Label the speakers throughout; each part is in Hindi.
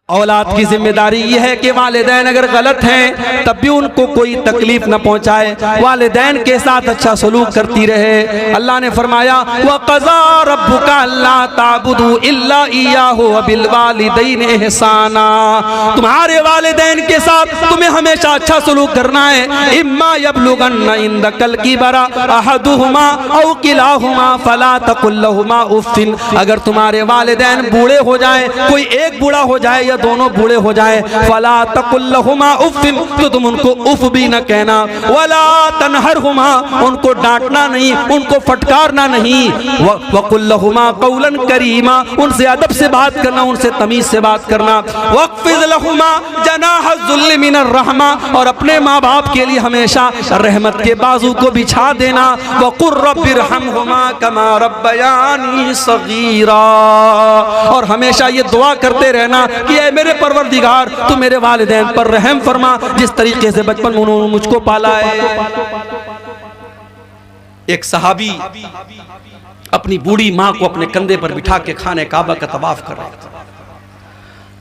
Speaker 1: औलाद की जिम्मेदारी यह है कि वालिदैन अगर गलत हैं तब भी उनको कोई तकलीफ न पहुंचाए, वालिदैन के साथ अच्छा सलूक करती रहे। अल्लाह ने फरमाया वक़ज़ा रब्बुका अल्ला ताबुदू इल्ला इय्याहु व बिल वालिदैन इहसाना, तुम्हारे वालिदैन के साथ तुम्हें हमेशा अच्छा सलूक करना है। इम्मा यबलुगन्ना इंदकल किबरा अहदुहुमा औ किलाहुमा फला तकुल लहुमा उफ़्फ़िन, अगर तुम्हारे वालिदैन बूढ़े हो जाए, कोई एक बूढ़ा हो जाए दोनों बूढ़े हो जाए, फला तकुल लहुमा उफ़्फ़िन, तो तुम उनको उफ भी न कहना, वला तनहरहुमा, उनको डांटना नहीं, उनको फटकारना नहीं, वकुल लहुमा कौलन करीमा, उनसे अदब से बात करना, उनसे तमीज से बात करना, वक़्फ़िज़ लहुमा जनाह ज़ुल्ल मिनर रहमा, और अपने माँ बाप के लिए हमेशा रहमत के बाजू को बिछा देना, वक़ुर रब्बिरहमहुमा कमा रब्बयानी सगीरा, और हमेशा ये दुआ करते रहना कि मेरे परवरदिगार तू मेरे वालिदैन पर रहम फरमा, जिस तरीके से बचपन में उन्होंने मुझको पाला है। एक सहाबी अपनी बूढ़ी माँ को अपने कंधे पर बिठा के खाने काबा का तवाफ कर रहे थे।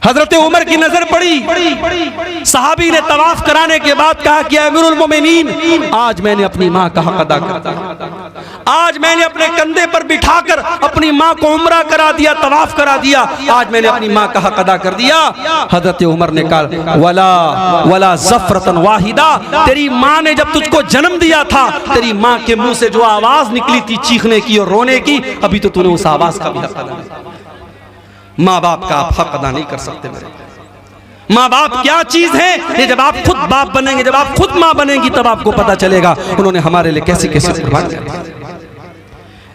Speaker 1: हजरत उमर की नजर पड़ी, सहाबी ने तवाफ कराने के बाद कहा कि अमीरुल मोमिनीन, आज मैंने अपनी माँ का हक अदा कर दिया, आज मैंने अपने कंधे पर बिठाकर अपनी माँ को उम्रा करा दिया, तवाफ करा दिया, आज मैंने अपनी माँ का हक अदा कर दिया। हजरत उमर ने कहा वला वला ज़फ़रतन वाहिदा, तेरी माँ ने जब तुझको जन्म दिया था, तेरी माँ के मुंह से जो आवाज निकली थी चीखने की और रोने की, अभी तो तूने उस आवाज का भी हक अदा नहीं। माँ बाप का आप हक अदा नहीं कर सकते मेरे। माँ बाप क्या चीज है, ये जब आप खुद बाप बनेंगे, जब आप खुद माँ बनेंगी, तब आपको पता चलेगा उन्होंने हमारे लिए कैसे कैसे कुर्बान किया।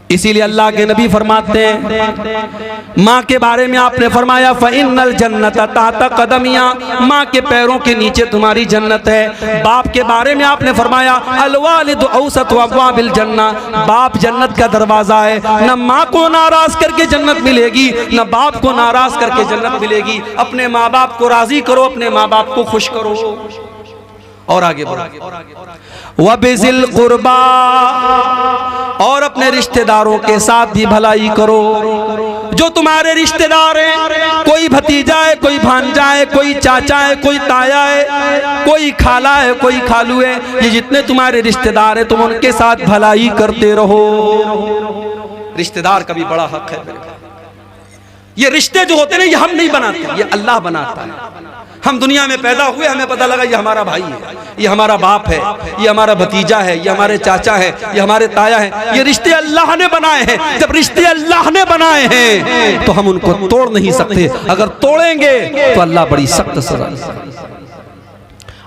Speaker 1: इसीलिए अल्लाह के नबी फरमाते हैं, माँ के बारे में आपने फरमाया फ़इन्नल जन्नत ताहता क़दमिया, माँ के पैरों के नीचे तुम्हारी जन्नत है। बाप के बारे में आपने फरमाया अल वालिदु औसतु अब्वाबिल जन्ना, बाप जन्नत का दरवाज़ा है। न माँ को नाराज़ करके जन्नत मिलेगी, न बाप को नाराज़ करके जन्नत मिलेगी। अपने माँ बाप को राज़ी करो, अपने माँ बाप को खुश करो। और आगे बढ़ो, वबिज़िल क़ुरबा, और अपने रिश्तेदारों के साथ भी भलाई करो। जो तुम्हारे रिश्तेदार हैं, कोई भतीजा है, कोई भांजा है, कोई चाचा है, कोई ताया है, कोई खाला है, कोई खालू है, ये जितने तुम्हारे रिश्तेदार हैं, तुम उनके साथ भलाई करते रहो। रिश्तेदार का भी बड़ा हक है मेरे भाई। ये रिश्ते जो होते हैं ना, ये हम नहीं बनाते, ये अल्लाह बनाता है। हम दुनिया में पैदा हुए, हमें पता लगा ये हमारा भाई है, ये हमारा बाप है, ये हमारा भतीजा है, ये हमारे चाचा है, ये हमारे ताया है। ये रिश्ते अल्लाह ने बनाए हैं। जब रिश्ते अल्लाह ने बनाए हैं तो हम उनको तोड़ नहीं सकते। अगर तोड़ेंगे तो अल्लाह बड़ी सख्त सजा।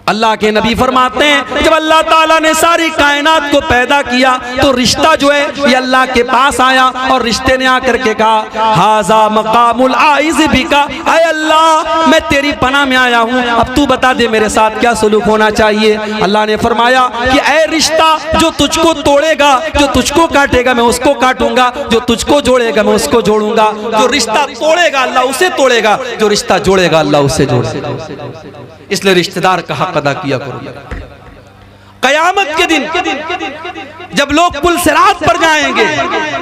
Speaker 1: अल्लाह के नबी फरमाते हैं, जब अल्लाह ताला ने सारी कायनात को पैदा किया तो रिश्ता जो है ये अल्लाह के पास आया, और रिश्ते ने आकर के कहा हाजा मकामुल आइज़ बिका, आए अल्लाह मैं तेरी पनाह में आया हूँ, अब तू बता दे मेरे साथ क्या सलूक होना चाहिए। अल्लाह ने फरमाया कि ऐ रिश्ता, जो तुझको तोड़ेगा, जो तुझको काटेगा मैं उसको काटूंगा, जो तुझको जोड़ेगा मैं उसको जोड़ूंगा। जो रिश्ता तोड़ेगा अल्लाह उसे तोड़ेगा, जो रिश्ता जोड़ेगा अल्लाह उसे जोड़ेगा। इसलिए रिश्तेदार का हक अदा किया करो। कयामत के दिन जब लोग पुल सिरात पर जाएंगे,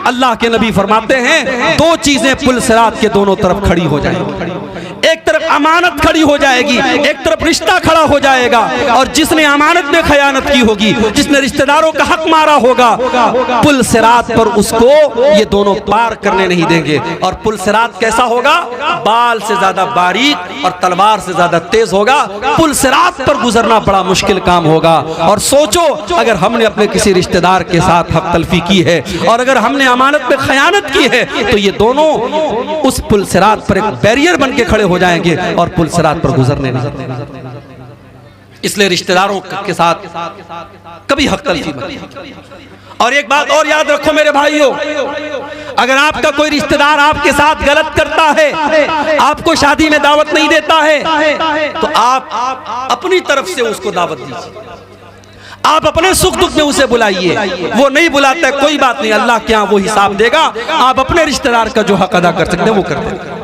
Speaker 1: अल्लाह के नबी फरमाते हैं दो चीजें पुल सिरात के दोनों तरफ खड़ी हो जाएंगी। एक तरफ अमानत खड़ी हो जाएगी, एक तरफ रिश्ता खड़ा हो जाएगा, और जिसने अमानत में खयानत की होगी, जिसने रिश्तेदारों का हक मारा होगा, पुल सिरात पर उसको ये दोनों पार करने नहीं देंगे। और पुल सिरात कैसा होगा? बाल से ज्यादा बारीक और तलवार से ज्यादा तेज होगा। पुल सिरात पर गुजरना बड़ा मुश्किल काम होगा। और सोचो, अगर हमने अपने किसी रिश्तेदार के साथ हक तलफी की है और अगर हमने अमानत में खयानत की है, तो ये दोनों उस पुल सिरात पर एक बैरियर बन के खड़े हो जाएंगे और पुल सिरात पर गुजरने नहीं। इसलिए रिश्तेदारों के साथ कभी हक तलफी मत। और एक बात और याद रखो मेरे भाइयों, अगर आपका कोई रिश्तेदार आपके साथ गलत करता है, आपको शादी में दावत नहीं देता है, तो आप अपनी तरफ से उसको दावत दीजिए। आप अपने सुख दुख में उसे बुलाइए। वो नहीं बुलाता है, कोई बात नहीं, अल्लाह के यहाँ वो हिसाब देगा। आप अपने रिश्तेदार का जो हक अदा कर सकते हैं वो कर दें।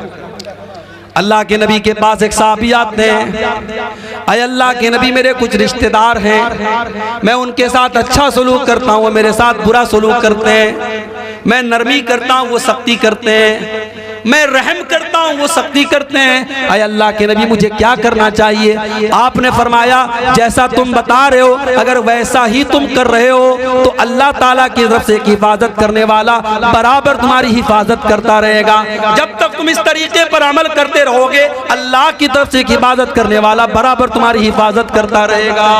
Speaker 1: अल्लाह के नबी के पास एक साहबी आते हैं, अय अल्लाह के नबी मेरे कुछ रिश्तेदार हैं, मैं उनके साथ अच्छा सलूक करता हूँ, वो मेरे साथ बुरा सलूक करते हैं, मैं नरमी करता हूँ वो सख्ती करते हैं, मैं रहम करता हूँ वो सख्ती करते हैं। अय अल्लाह के नबी मुझे क्या करना चाहिए? आपने फरमाया जैसा तुम बता रहे हो अगर वैसा ही तुम कर रहे हो तो अल्लाह ताला की तरफ से एक हिफाजत करने वाला बराबर तुम्हारी हिफाजत करता रहेगा। जब तक तुम इस तरीके पर अमल करते रहोगे अल्लाह की तरफ से एक हिफाजत करने वाला बराबर तुम्हारी हिफाजत करता रहेगा।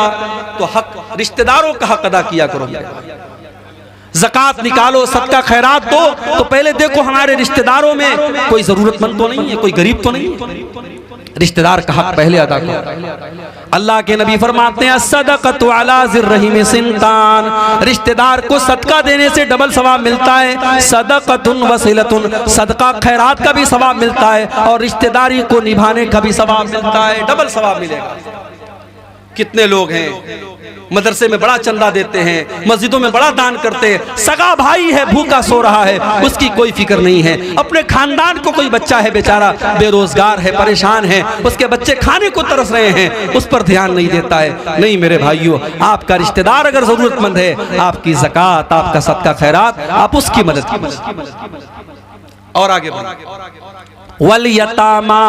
Speaker 1: तो हक रिश्तेदारों का हक अदा किया करो। ज़कात निकालो, सदका खैरात दो, तो पहले देखो हमारे रिश्तेदारों में कोई जरूरतमंद तो नहीं है, कोई गरीब तो नहीं है। रिश्तेदार का हक पहले अदा करो। अल्लाह के नबी फरमाते हैं सदक़तु अला ज़िर्रहिम सिंतान, रिश्तेदार को सदका देने से डबल सवाब मिलता है। सदक़तुन वसीलतुन, सदका खैरात का भी सवाब मिलता है और रिश्तेदारी को निभाने का भी सवाब मिलता है, डबल सवाब मिलेगा। कितने लोग हैं मदरसे में बड़ा चंदा देते हैं, मस्जिदों में बड़ा दान करते हैं, सगा भाई है भूखा सो रहा है, उसकी कोई फिक्र नहीं है। अपने खानदान को कोई बच्चा है बेचारा बेरोजगार है, परेशान है, उसके बच्चे खाने को तरस रहे हैं, उस पर ध्यान नहीं देता है। नहीं मेरे भाइयों, आपका रिश्तेदार अगर जरूरतमंद है, आपकी ज़कात, आपका सदका खैरात, आप उसकी मदद कीजिए। और आगे वल यतामा,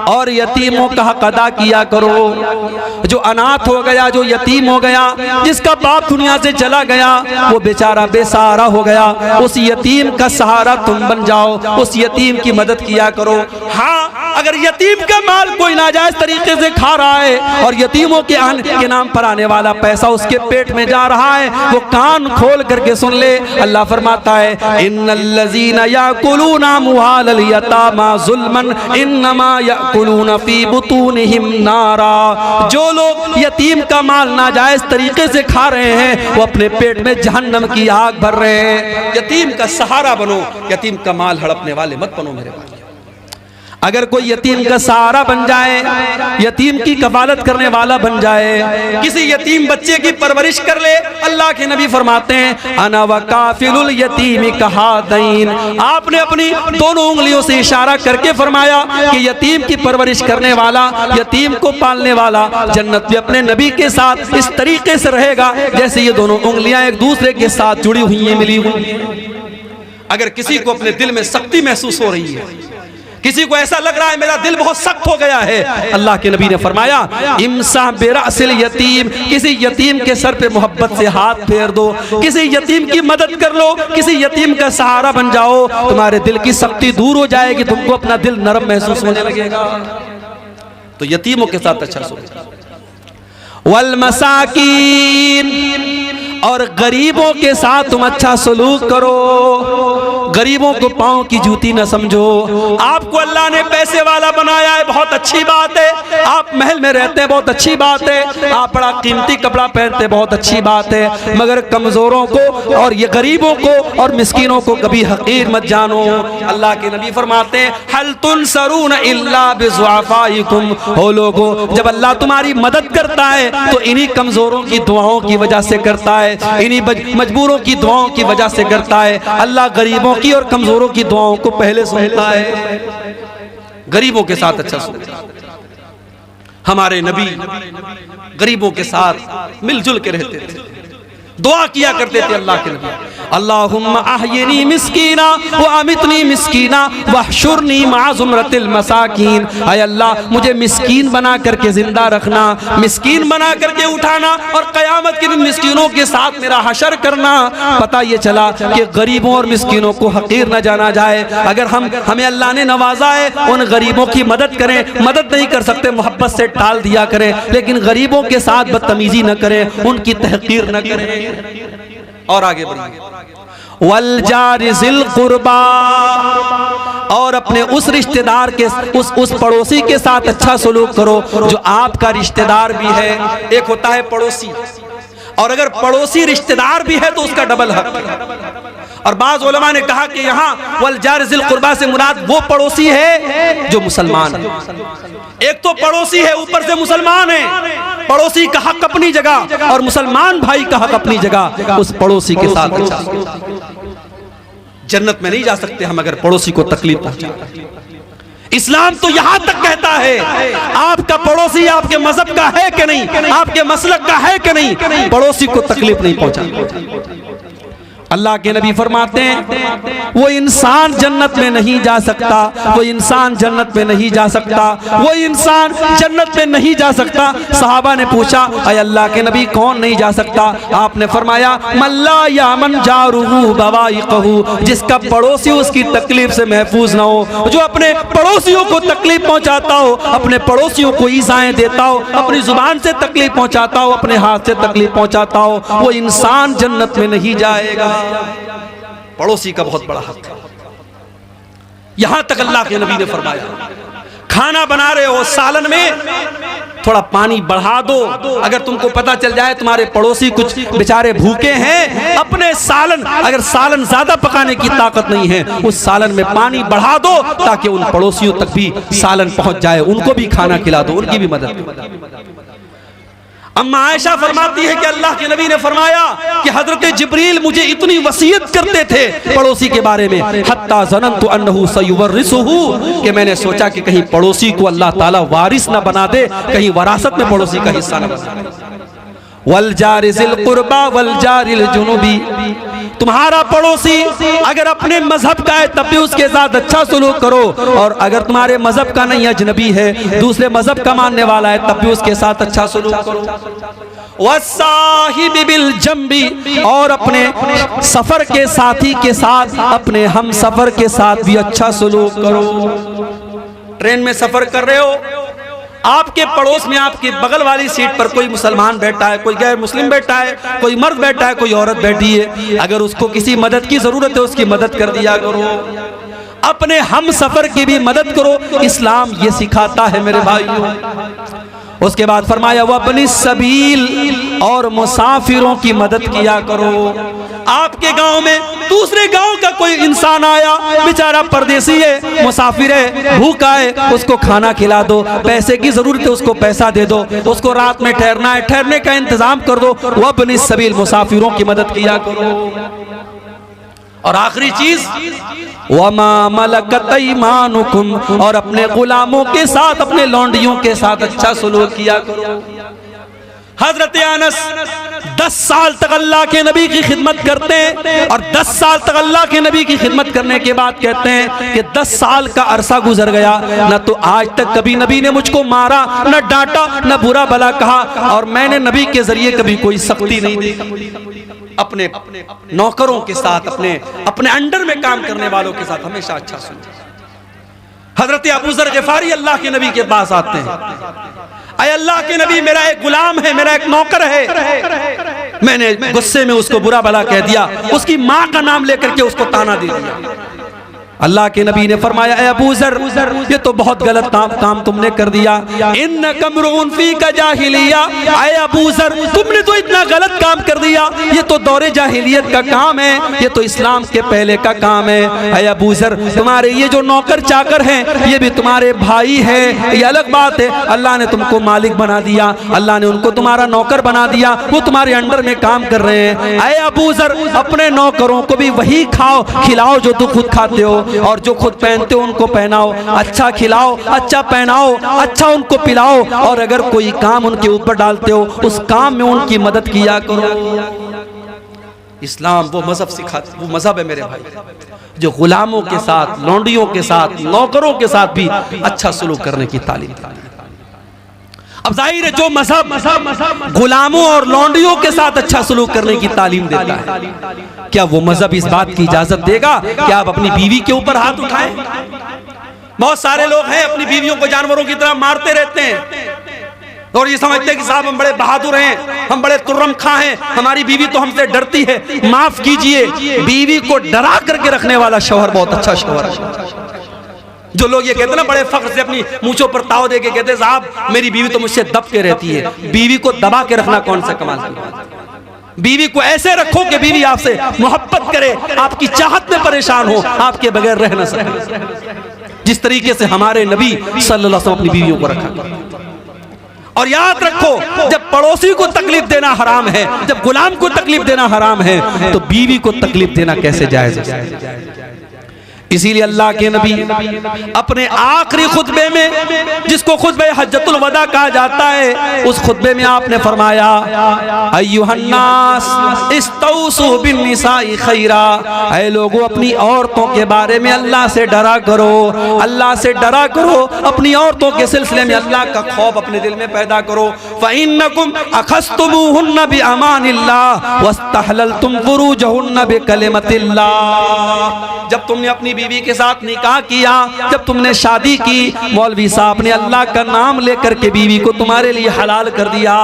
Speaker 1: और यतीमों का हक अदा किया करो। जो अनाथ हो गया, जो यतीम हो गया, जिसका बाप दुनिया से चला गया, वो बेचारा बेसहारा हो गया, उस यतीम का सहारा तुम बन जाओ, उस यतीम की मदद किया करो। हाँ, अगर यतीम का माल कोई नाजायज तरीके से खा रहा है और यतीमों के नाम पर आने वाला पैसा उसके पेट में जा रहा है, वो कान खोल करके सुन ले। अल्लाह फरमाता है इन्नल्लज़ीना याकुलूना अम्वालल यतामा ज़ुल्मन इन्नमा याकुलूना फी बुतूनिहिम नारा, जो लोग यतीम का माल नाजायज तरीके से खा रहे हैं वो अपने पेट में जहन्नम की आग भर रहे हैं। यतीम का सहारा बनो, यतीम का माल हड़पने वाले मत बनो मेरे भाई। अगर कोई यतीम का सहारा बन जाए, यतीम की कफालत करने वाला बन जाए, किसी यतीम बच्चे की परवरिश कर ले, अल्लाह के नबी फरमाते हैं अना व काफिलुल यतीम कहादैन, आपने अपनी दोनों उंगलियों से इशारा करके फरमाया कि यतीम की परवरिश करने वाला, यतीम को पालने वाला जन्नत में अपने नबी के साथ इस तरीके से रहेगा जैसे ये दोनों उंगलियां एक दूसरे के साथ जुड़ी हुई हैं, मिली हुई। अगर किसी को अपने दिल में सख्ती महसूस हो रही है, किसी को ऐसा लग रहा है मेरा दिल बहुत सख्त हो गया है, अल्लाह के नबी ने फरमाया इमसा बिरासिल यतीम, किसी यतीम के सर पे मोहब्बत से हाथ फेर दो, किसी यतीम की मदद कर लो, किसी यतीम का सहारा बन जाओ, तुम्हारे दिल की सख्ती दूर हो जाएगी, तुमको अपना दिल नरम महसूस होने लगेगा। तो यतीमों के साथ अच्छा सोचो। वल मसाकीन, और गरीबों के साथ तुम अच्छा सलूक करो, गरीबों को पांव की जूती न समझो। आपको अल्लाह ने पैसे वाला बनाया है, बहुत अच्छी बात है, आप महल में रहते हैं, बहुत अच्छी बात है, आप बड़ा कीमती कपड़ा पहनते हैं, बहुत अच्छी बात है, मगर कमजोरों को और ये गरीबों को और मिस्कीनों को कभी हकीर मत जानो। अल्लाह के नबी फरमाते हैं हल तुनसरून इल्ला बिज़ुअफ़ाइकुम, हो लोगो जब अल्लाह तुम्हारी मदद करता है तो इन्हीं कमजोरों की दुआओं की वजह से करता है, इन्हीं मजबूरों की दुआओं की वजह से करता है। अल्लाह गरीबों की और कमजोरों की दुआओं को पहले सुनता है। गरीबों के साथ अच्छा सुनता। हमारे नबी गरीबों के साथ मिलजुल के रहते थे, दुआ किया करते थे अल्लाह के नबी, अल्लाहुम्मा अहयिनी मिस्कीना व अमितनी मिस्कीना वहशुरनी मअ ज़ुमरतिल मसाकीन, आय अल्लाह मुझे मिस्कीन बना करके जिंदा रखना, मिस्कीन बना करके उठाना और क़यामत के दिन मिस्कीनों के साथ मेरा हशर करना। पता ये चला कि गरीबों और मिस्कीनों को हकीर न जाना जाए। अगर हमें अल्लाह ने नवाजा है, उन गरीबों की मदद करें, मदद नहीं कर सकते मोहब्बत से टाल दिया करें, लेकिन गरीबों के साथ बदतमीजी न करें, उनकी तहकीर न करें। और आगे बढ़िए वल जारि ज़िल कुर्बा, और अपने उस रिश्तेदार के उस पड़ोसी के साथ अच्छा सलूक करो जो आपका रिश्तेदार भी है। एक होता है पड़ोसी, और अगर पड़ोसी रिश्तेदार भी है तो उसका डबल हक। और बाज़ उलमा ने कहा कि यहाँ वल जारि ज़िल कुर्बा से मुराद वो पड़ोसी है जो मुसलमान है। एक तो पड़ोसी है ऊपर से मुसलमान है, पड़ोसी का हक अपनी जगह और मुसलमान भाई का हक अपनी जगह, उस पड़ोसी के साथ अच्छा। जन्नत में नहीं जा सकते हम अगर पड़ोसी को तकलीफ पहुंचाए। इस्लाम तो यहां तक कहता है आपका पड़ोसी आपके मजहब का है कि नहीं, आपके मसलक का है कि नहीं, पड़ोसी को तकलीफ नहीं पहुंचा। अल्लाह के नबी फरमाते हैं वो इंसान जन्नत में नहीं जा सकता, वो इंसान जन्नत में नहीं जा सकता, वो इंसान जन्नत में नहीं जा सकता। सहाबा ने पूछा अय अल्लाह के नबी कौन नहीं जा सकता? आपने फरमाया मल्ला यामन जारुहु बवाइकहु, जिसका पड़ोसी उसकी तकलीफ से महफूज ना हो, जो अपने पड़ोसियों को तकलीफ पहुंचाता हो, अपने पड़ोसियों को ईज़ाएं देता हो, अपनी जुबान से तकलीफ पहुंचाता हो, अपने हाथ से तकलीफ पहुंचाता हो, वो इंसान जन्नत में नहीं जाएगा। पड़ोसी का बहुत बड़ा हक है। यहां तक अल्लाह के नबी ने फरमाया खाना बना रहे हो, सालन में थोड़ा पानी बढ़ा दो। अगर तुमको पता चल जाए तुम्हारे पड़ोसी कुछ बेचारे भूखे हैं, अपने सालन, अगर सालन ज्यादा पकाने की ताकत नहीं है, उस सालन में पानी बढ़ा दो ताकि उन पड़ोसियों तक भी सालन पहुंच जाए, उनको भी खाना खिला दो, उनकी भी मदद करो। अम्मा आयशा फरमाती है कि अल्लाह के नबी ने फरमाया कि हजरत जिब्रील मुझे इतनी वसीयत करते थे पड़ोसी के बारे में, हत्ता ज़ननतु अन्नहु सयुवर्रिसुहु, कि मैंने सोचा कि कहीं पड़ोसी को अल्लाह ताला वारिस ना बना दे, कहीं वरासत में पड़ोसी का हिस्सा ना बना दे। वल जारिल कुर्बा वल जारिल जुनुबी, तुम्हारा पड़ोसी अगर अपने मजहब का है तब भी उसके साथ अच्छा सलूक करो, और अगर तुम्हारे मजहब का नहीं, अजनबी है, दूसरे मजहब का मानने वाला है, तब भी उसके साथ अच्छा सलूक करो। वस्साहिबि बिल जंबी, और अपने सफर के साथी के साथ, अपने हम सफर के साथ भी अच्छा सलूक करो। ट्रेन में सफर कर रहे हो, आपके पड़ोस में आपके बगल वाली सीट पर कोई मुसलमान बैठा है, कोई गैर मुस्लिम बैठा है, कोई मर्द बैठा है, कोई औरत बैठी है, अगर उसको किसी मदद की जरूरत है उसकी मदद कर दिया करो, अपने हम सफर की भी मदद करो। इस्लाम ये सिखाता है मेरे भाइयों। उसके बाद फरमाया वब्निस सबील, और मुसाफिरों की मदद किया करो। आपके गांव में दूसरे गांव का कोई इंसान आया, बेचारा परदेसी है, मुसाफिर है, भूखा है, उसको खाना खिला दो, पैसे की जरूरत है उसको पैसा दे दो, उसको रात में ठहरना है, ठहरने का इंतजाम कर दो। वब्निस सबील, मुसाफिरों की मदद किया करो। और आखिरी चीज वमा मलकत ईमानुकुम, और अपने गुलामों के साथ, अपने लौंडियों के साथ अच्छा सलूक किया करो। हजरत अनस 10 साल तक अल्लाह के नबी की खिदमत करते हैं, और 10 साल तक अल्लाह के नबी की खिदमत करने के बाद कहते हैं कि 10 साल का अरसा गुजर गया, न तो आज तक कभी नबी ने मुझको मारा, न डांटा, न बुरा भला कहा, और मैंने नबी के जरिए कभी कोई सख्ती नहीं देखी। अपने नौकरों के साथ, अपने अंडर में काम करने वालों के साथ हमेशा अच्छा सुनो। हजरत अबू ज़र ग़िफ़ारी अल्लाह के नबी के पास आते हैं, अय अल्लाह के नबी मेरा एक गुलाम है, मेरा एक नौकर है, मैंने गुस्से में उसको बुरा भला कह दिया, उसकी माँ का नाम लेकर के उसको ताना दे दिया। अल्लाह के नबी ने फरमाया ए अबू ज़र, ये तो बहुत गलत काम तुमने कर दिया। इन्नका मरऊन फीका जाहिलिया, ए अबू ज़र तुमने तो इतना गलत काम कर दिया, ये तो दौरे जाहिलियत का काम है, ये तो इस्लाम के पहले का काम है। ए अबू ज़र तुम्हारे ये जो नौकर चाकर हैं ये भी तुम्हारे भाई है, ये अलग बात है, अल्लाह ने तुमको मालिक बना दिया, अल्लाह ने उनको तुम्हारा नौकर बना दिया, वो तुम्हारे अंडर में काम कर रहे हैं। ए अबू ज़र अपने नौकरों को भी वही खिलाओ जो तुम खुद खाते हो, और जो खुद पहनते हो उनको पहनाओ, अच्छा खिलाओ, अच्छा पहनाओ, अच्छा उनको पिलाओ, और अगर कोई काम उनके ऊपर डालते हो उस काम में उनकी मदद किया करो। इस्लाम वो मजहब सिखाता, वो मजहब है मेरे भाई जो गुलामों के साथ, लौंडियों के साथ, नौकरों के साथ भी अच्छा सलूक करने की तालीम देता है। अब जाहिर है जो मजहब गुलामों और लौंडियों के साथ अच्छा सलूक करने की तालीम देता है, क्या वो मजहब इस बात की इजाजत देगा कि आप अपनी बीवी के ऊपर हाथ उठाएं? बहुत सारे लोग हैं अपनी बीवियों को जानवरों की तरह मारते रहते हैं और ये समझते हैं कि साहब हम बड़े बहादुर हैं, हम बड़े तुर्रम खां हैं, हमारी बीवी तो हमसे डरती है। माफ कीजिए, बीवी को डरा करके रखने वाला शौहर बहुत अच्छा शौहर है। जो लोग ये कहते हैं ना बड़े फख्र से अपनी मूंछों पर ताव दे के कहते हैं साहब मेरी बीवी तो मुझसे दब के रहती है, बीवी को दबा के रखना कौन सा कमाल की बात है? बीवी को ऐसे रखो कि बीवी आपसे मोहब्बत करे, आपकी चाहत में परेशान हो, आपके बगैर रह न सके, जिस तरीके से हमारे नबी सल्लल्लाहु अलैहि वसल्लम अपनी बीवियों को रखा। और याद रखो जब पड़ोसी को तकलीफ देना हराम है, जब गुलाम को तकलीफ देना हराम है, तो बीवी को तकलीफ देना कैसे जायज है? इसीलिए अल्लाह के नबी अपने आखिरी खुतबे में, जिसको खुतबे हज्जतुल वदा कहा जाता है, उस खुतबे में आपने फरमाया अय्युहन्नास इस्तौसु बिन्निसाई खैरा, ऐ लोगों अपनी औरतों के बारे में अल्लाह से डरा करो, अल्लाह से डरा करो, अपनी औरतों के सिलसिले में अल्लाह का खौफ अपने दिल में पैदा करो। फ़इन्नकुम अखस्तुमुहुन्ना बिअमानिल्लाह वस्तहललतुम फुरूजहुन्ना बिकलिमतिल्लाह। जब तुमने अपनी बीवी के साथ निकाह किया, जब तुमने शादी की, मौलवी साहब ने अल्लाह का नाम लेकर के बीवी को तुम्हारे लिए हलाल कर दिया।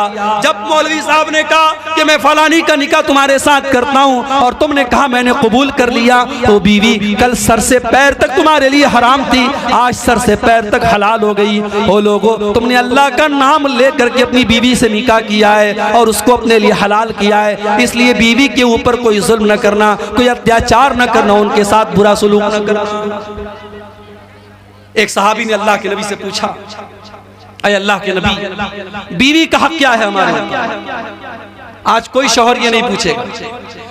Speaker 1: जब मौलवी साहब ने कहा कि मैं फलानी का निकाह तुम्हारे साथ करता हूं और तुमने कहा मैंने कबूल कर लिया, तो बीवी कल सर से पैर तक तुम्हारे लिए हराम थी, आज सर से पैर तक हलाल हो गई। ओ लोगों, तुमने अल्लाह का नाम लेकर के अपनी बीवी से निकाह किया है और उसको अपने लिए हलाल किया है, इसलिए बीवी के ऊपर कोई जुल्म न करना, कोई अत्याचार न करना, उनके साथ बुरा सलूक न करना। एक सहाबी ने अल्लाह के नबी से पूछा, अय अल्लाह के नबी, बीवी का हक क्या है हमारे? आज कोई शौहर ये नहीं पूछेगा,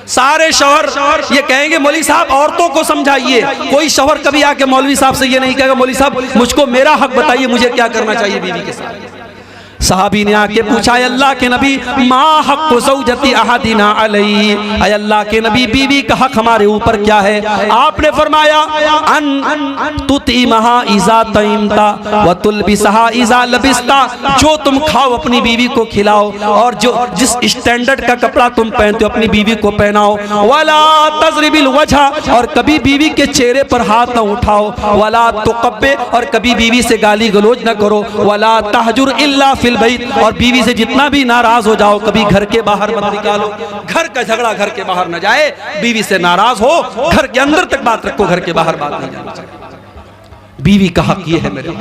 Speaker 1: सारे शौहर ये कहेंगे मौलवी साहब औरतों को समझाइए। कोई शौहर कभी आके मौलवी साहब से ये नहीं कहेगा मौलवी साहब मुझको मेरा हक बताइए, मुझे क्या करना चाहिए बीवी के साथ। सहाबी ने आके पूछा, अल्लाह के नबी मा हक़्क़ु ज़ौजती अहदिना अलैहि, अल्लाह के नबी बीवी का हक हमारे ऊपर क्या है? आपने फरमाया अन तुतिमहा इज़ा तइमता व तुलबिसहा इज़ा लबिस्ता, जो तुम खाओ अपनी बीवी को खिलाओ और जो जिस स्टैंडर्ड का कपड़ा तुम पहनते हो अपनी बीवी को पहनाओ। वला तज़रिबिल वजह, और कभी बीवी के चेहरे पर हाथ न उठाओ। वला तुक़ब्बे, और कभी बीवी से गाली गलौज न करो। वला तहजुर इल्ला फिल बैत, और बीवी से जितना भी नाराज हो जाओ कभी घर के बाहर मत निकालो। घर का झगड़ा घर के बाहर न जाए, बीवी से नाराज हो घर के अंदर तक बात रखो, घर के बाहर बात नहीं जानी चाहिए। बीवी का हक ये है मेरे,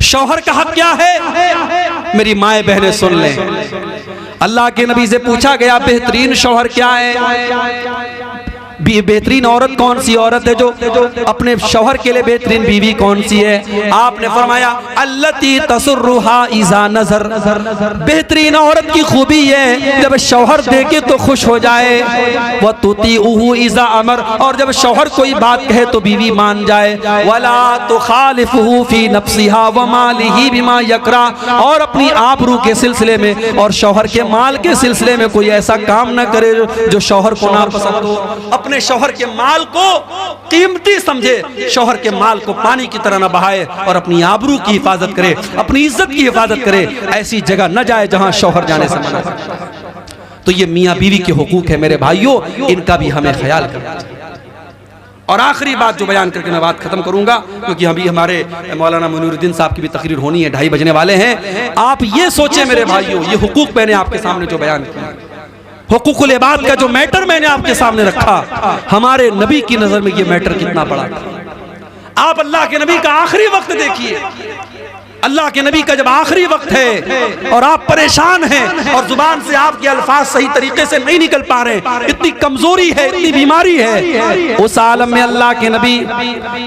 Speaker 1: शौहर का हक क्या है? मेरी माएं बहनें सुन लें, अल्लाह के नबी से पूछा गया बेहतरीन शौहर क्या है? बेहतरीन औरत कौन सी औरत है जो अपने शौहर के लिए बेहतरीन बीवी कौन सी है? आपने फरमाया अल्लती तसुर्रुहा इज़ा नज़र, बेहतरीन औरत की खूबी है जब शौहर देखे तो खुश हो जाए। व तुतीउहु इज़ा अमर, और जब शौहर कोई बात कहे तो बीवी मान जाए। वला तुखालिफुहु फी नफ्सिहा व मालिही बिमा यकरा, और अपनी आबरू के सिलसिले में और शौहर के माल के सिलसिले में कोई ऐसा काम न करे जो शौहर को ना पसंद हो। अपने शौहर के माल को कीमती समझे, शौहर के माल को पानी की तरह न बहाए और अपनी आबरू की हिफाजत करे, अपनी इज्जत की हिफाजत करे। ऐसी जगह न जाए जहां शौहर जाने से मना है। तो ये मियां बीवी के हुकूक है मेरे भाइयों, इनका भी हमें ख्याल करना चाहिए। और आखिरी बात जो बयान करके मैं बात खत्म करूंगा, क्योंकि अभी हमारे मौलाना मुनीरुद्दीन साहब की भी तकरीर होनी है, 2:30 बजने वाले हैं। आप ये सोचें मेरे भाइयों, ये हुकूक मैंने आपके सामने जो बयान किया, हुकूकुल इबाद का जो मैटर मैंने आपके सामने रखा, हमारे नबी की नजर में ये मैटर कितना बड़ा था। आप अल्लाह के नबी का आखिरी वक्त देखिए, अल्लाह के नबी का जब आखिरी वक्त है और आप परेशान हैं और जुबान से आपके अल्फाज सही तरीके से नहीं निकल पा रहे, इतनी कमजोरी है, इतनी बीमारी है, उस आलम में अल्लाह के नबी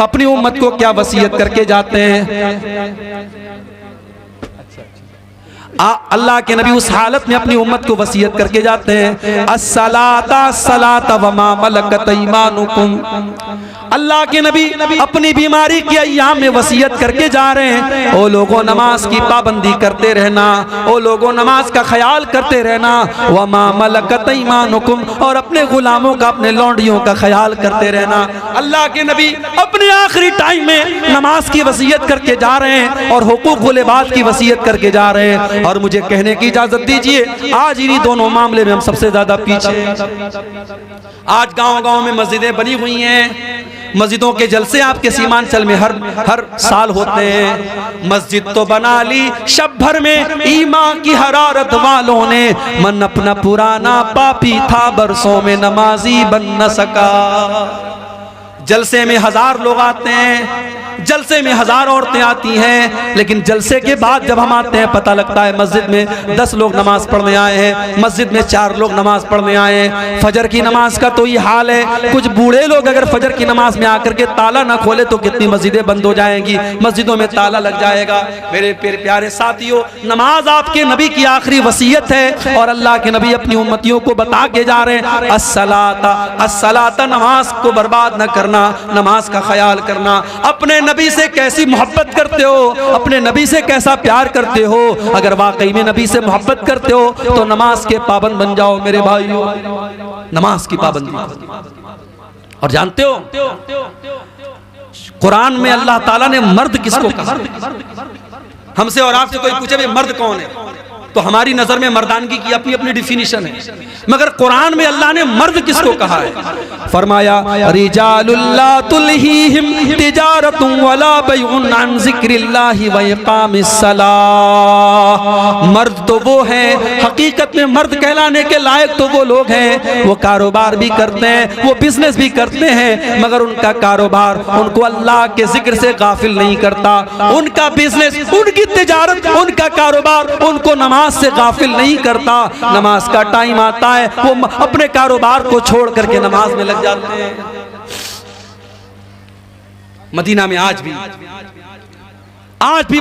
Speaker 1: अपनी उम्मत को क्या वसीयत करके जाते हैं? अल्लाह के नबी उस हालत में अपनी उम्मत को वसीयत करके जाते हैं, अस्सलाता सलाता व मा मलकत ईमानुकुम। अल्लाह के नबी अपनी बीमारी के अय्याम में वसीयत करके जा रहे हैं, ओ लोगों नमाज की पाबंदी करते रहना, ओ लोगों नमाज का ख्याल करते रहना, व मा मलकत ईमानुकुम, और अपने गुलामों का, अपने लौंडियों का ख्याल करते रहना। अल्लाह के नबी अपने आखिरी टाइम में नमाज की वसीयत करके जा रहे हैं और हुकूकुल इबाद की वसीयत करके जा रहे हैं। और मुझे कहने की इजाजत दीजिए, आज इन्हीं दोनों मामले में हम सबसे ज्यादा पीछे। आज गांव-गांव में मस्जिदें बनी हुई हैं, मस्जिदों के जलसे आपके सीमांचल में हर साल होते हैं। मस्जिद तो बना ली शब भर में ईमान की हरारत वालों ने, मन अपना पुराना पापी था बरसों में नमाजी बन न सका। जलसे में 1000 लोग आते हैं, जलसे में 1000 औरतें आती हैं, लेकिन जलसे के बाद जब हम आते हैं पता लगता है मस्जिद में 10 लोग नमाज पढ़ने आए हैं, मस्जिद में 4 लोग नमाज पढ़ने आए हैं। फजर की नमाज का तो ये हाल है, कुछ बूढ़े लोग अगर फजर की नमाज में आकर के ताला ना खोले तो कितनी मस्जिदें बंद हो जाएंगी, मस्जिदों में ताला लग जाएगा। मेरे प्यारे साथियों, नमाज आपके नबी की आखिरी वसीयत है और अल्लाह के नबी अपनी उम्मतियों को बता के जा रहे हैं, अस्सलाता, नमाज को बर्बाद न करना, नमाज का ख्याल करना। अपने नबी से कैसी मोहब्बत करते हो, अपने नबी से कैसा प्यार करते हो। अगर वाकई में नबी से मोहब्बत करते हो तो नमाज के पाबंद बन जाओ मेरे भाइयों, नमाज की पाबंदी। और जानते हो कुरान में अल्लाह ताला ने मर्द किसको कहा? हमसे और आपसे कोई पूछे भाई मर्द कौन है, तो हमारी नजर में मर्दानगी की अपनी अपनी डिफिनीशन है, मगर कुरान में अल्लाह ने मर्द किसको कहा है? फरमाया रिजालुल्ला तुलहीहिम तिजारतुन वला बैउन अन जिक्रिल्लाहि व इकामिस्सलाह। मर्द तो वो हैं, हकीकत में मर्द कहलाने के लायक तो वो लोग हैं, वो कारोबार भी करते हैं, वो बिजनेस भी करते हैं, मगर उनका कारोबार उनको अल्लाह के जिक्र से गाफिल नहीं करता। उनका बिजनेस, उनकी तिजारत, उनका कारोबार उनको नमाज से गाफिल नहीं करता। नमाज का टाइम आता है वो अपने कारोबार को छोड़ करके नमाज में लग जाते हैं। मदीना में आज भी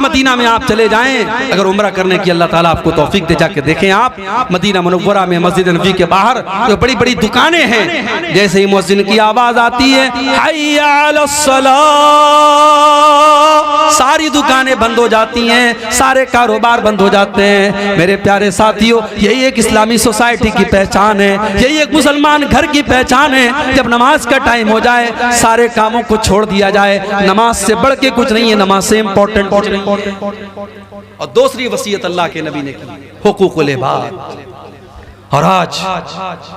Speaker 1: मदीना में आप चले जाएं, अगर उम्रा करने की अल्लाह ताला आपको तौफीक दे, जाके देखें आप मदीना मुनव्वरा में मस्जिद नबी के बाहर जो बड़ी बड़ी दुकानें हैं, जैसे ही मुअज्जिन की आवाज आती है हय्या अलस्सलाह, सारी दुकानें बंद हो जाती हैं, सारे कारोबार बंद हो जाते हैं। मेरे प्यारे साथियों, यही एक इस्लामी सोसाइटी की पहचान है, यही एक मुसलमान घर की पहचान है। जब नमाज का टाइम हो जाए सारे कामों को छोड़ दिया जाए, नमाज से बढ़ के कुछ नहीं है, नमाज से इंपॉर्टेंट। और दूसरी वसीयत अल्लाह के नबी ने की, हुकूकुल इबाद। और आज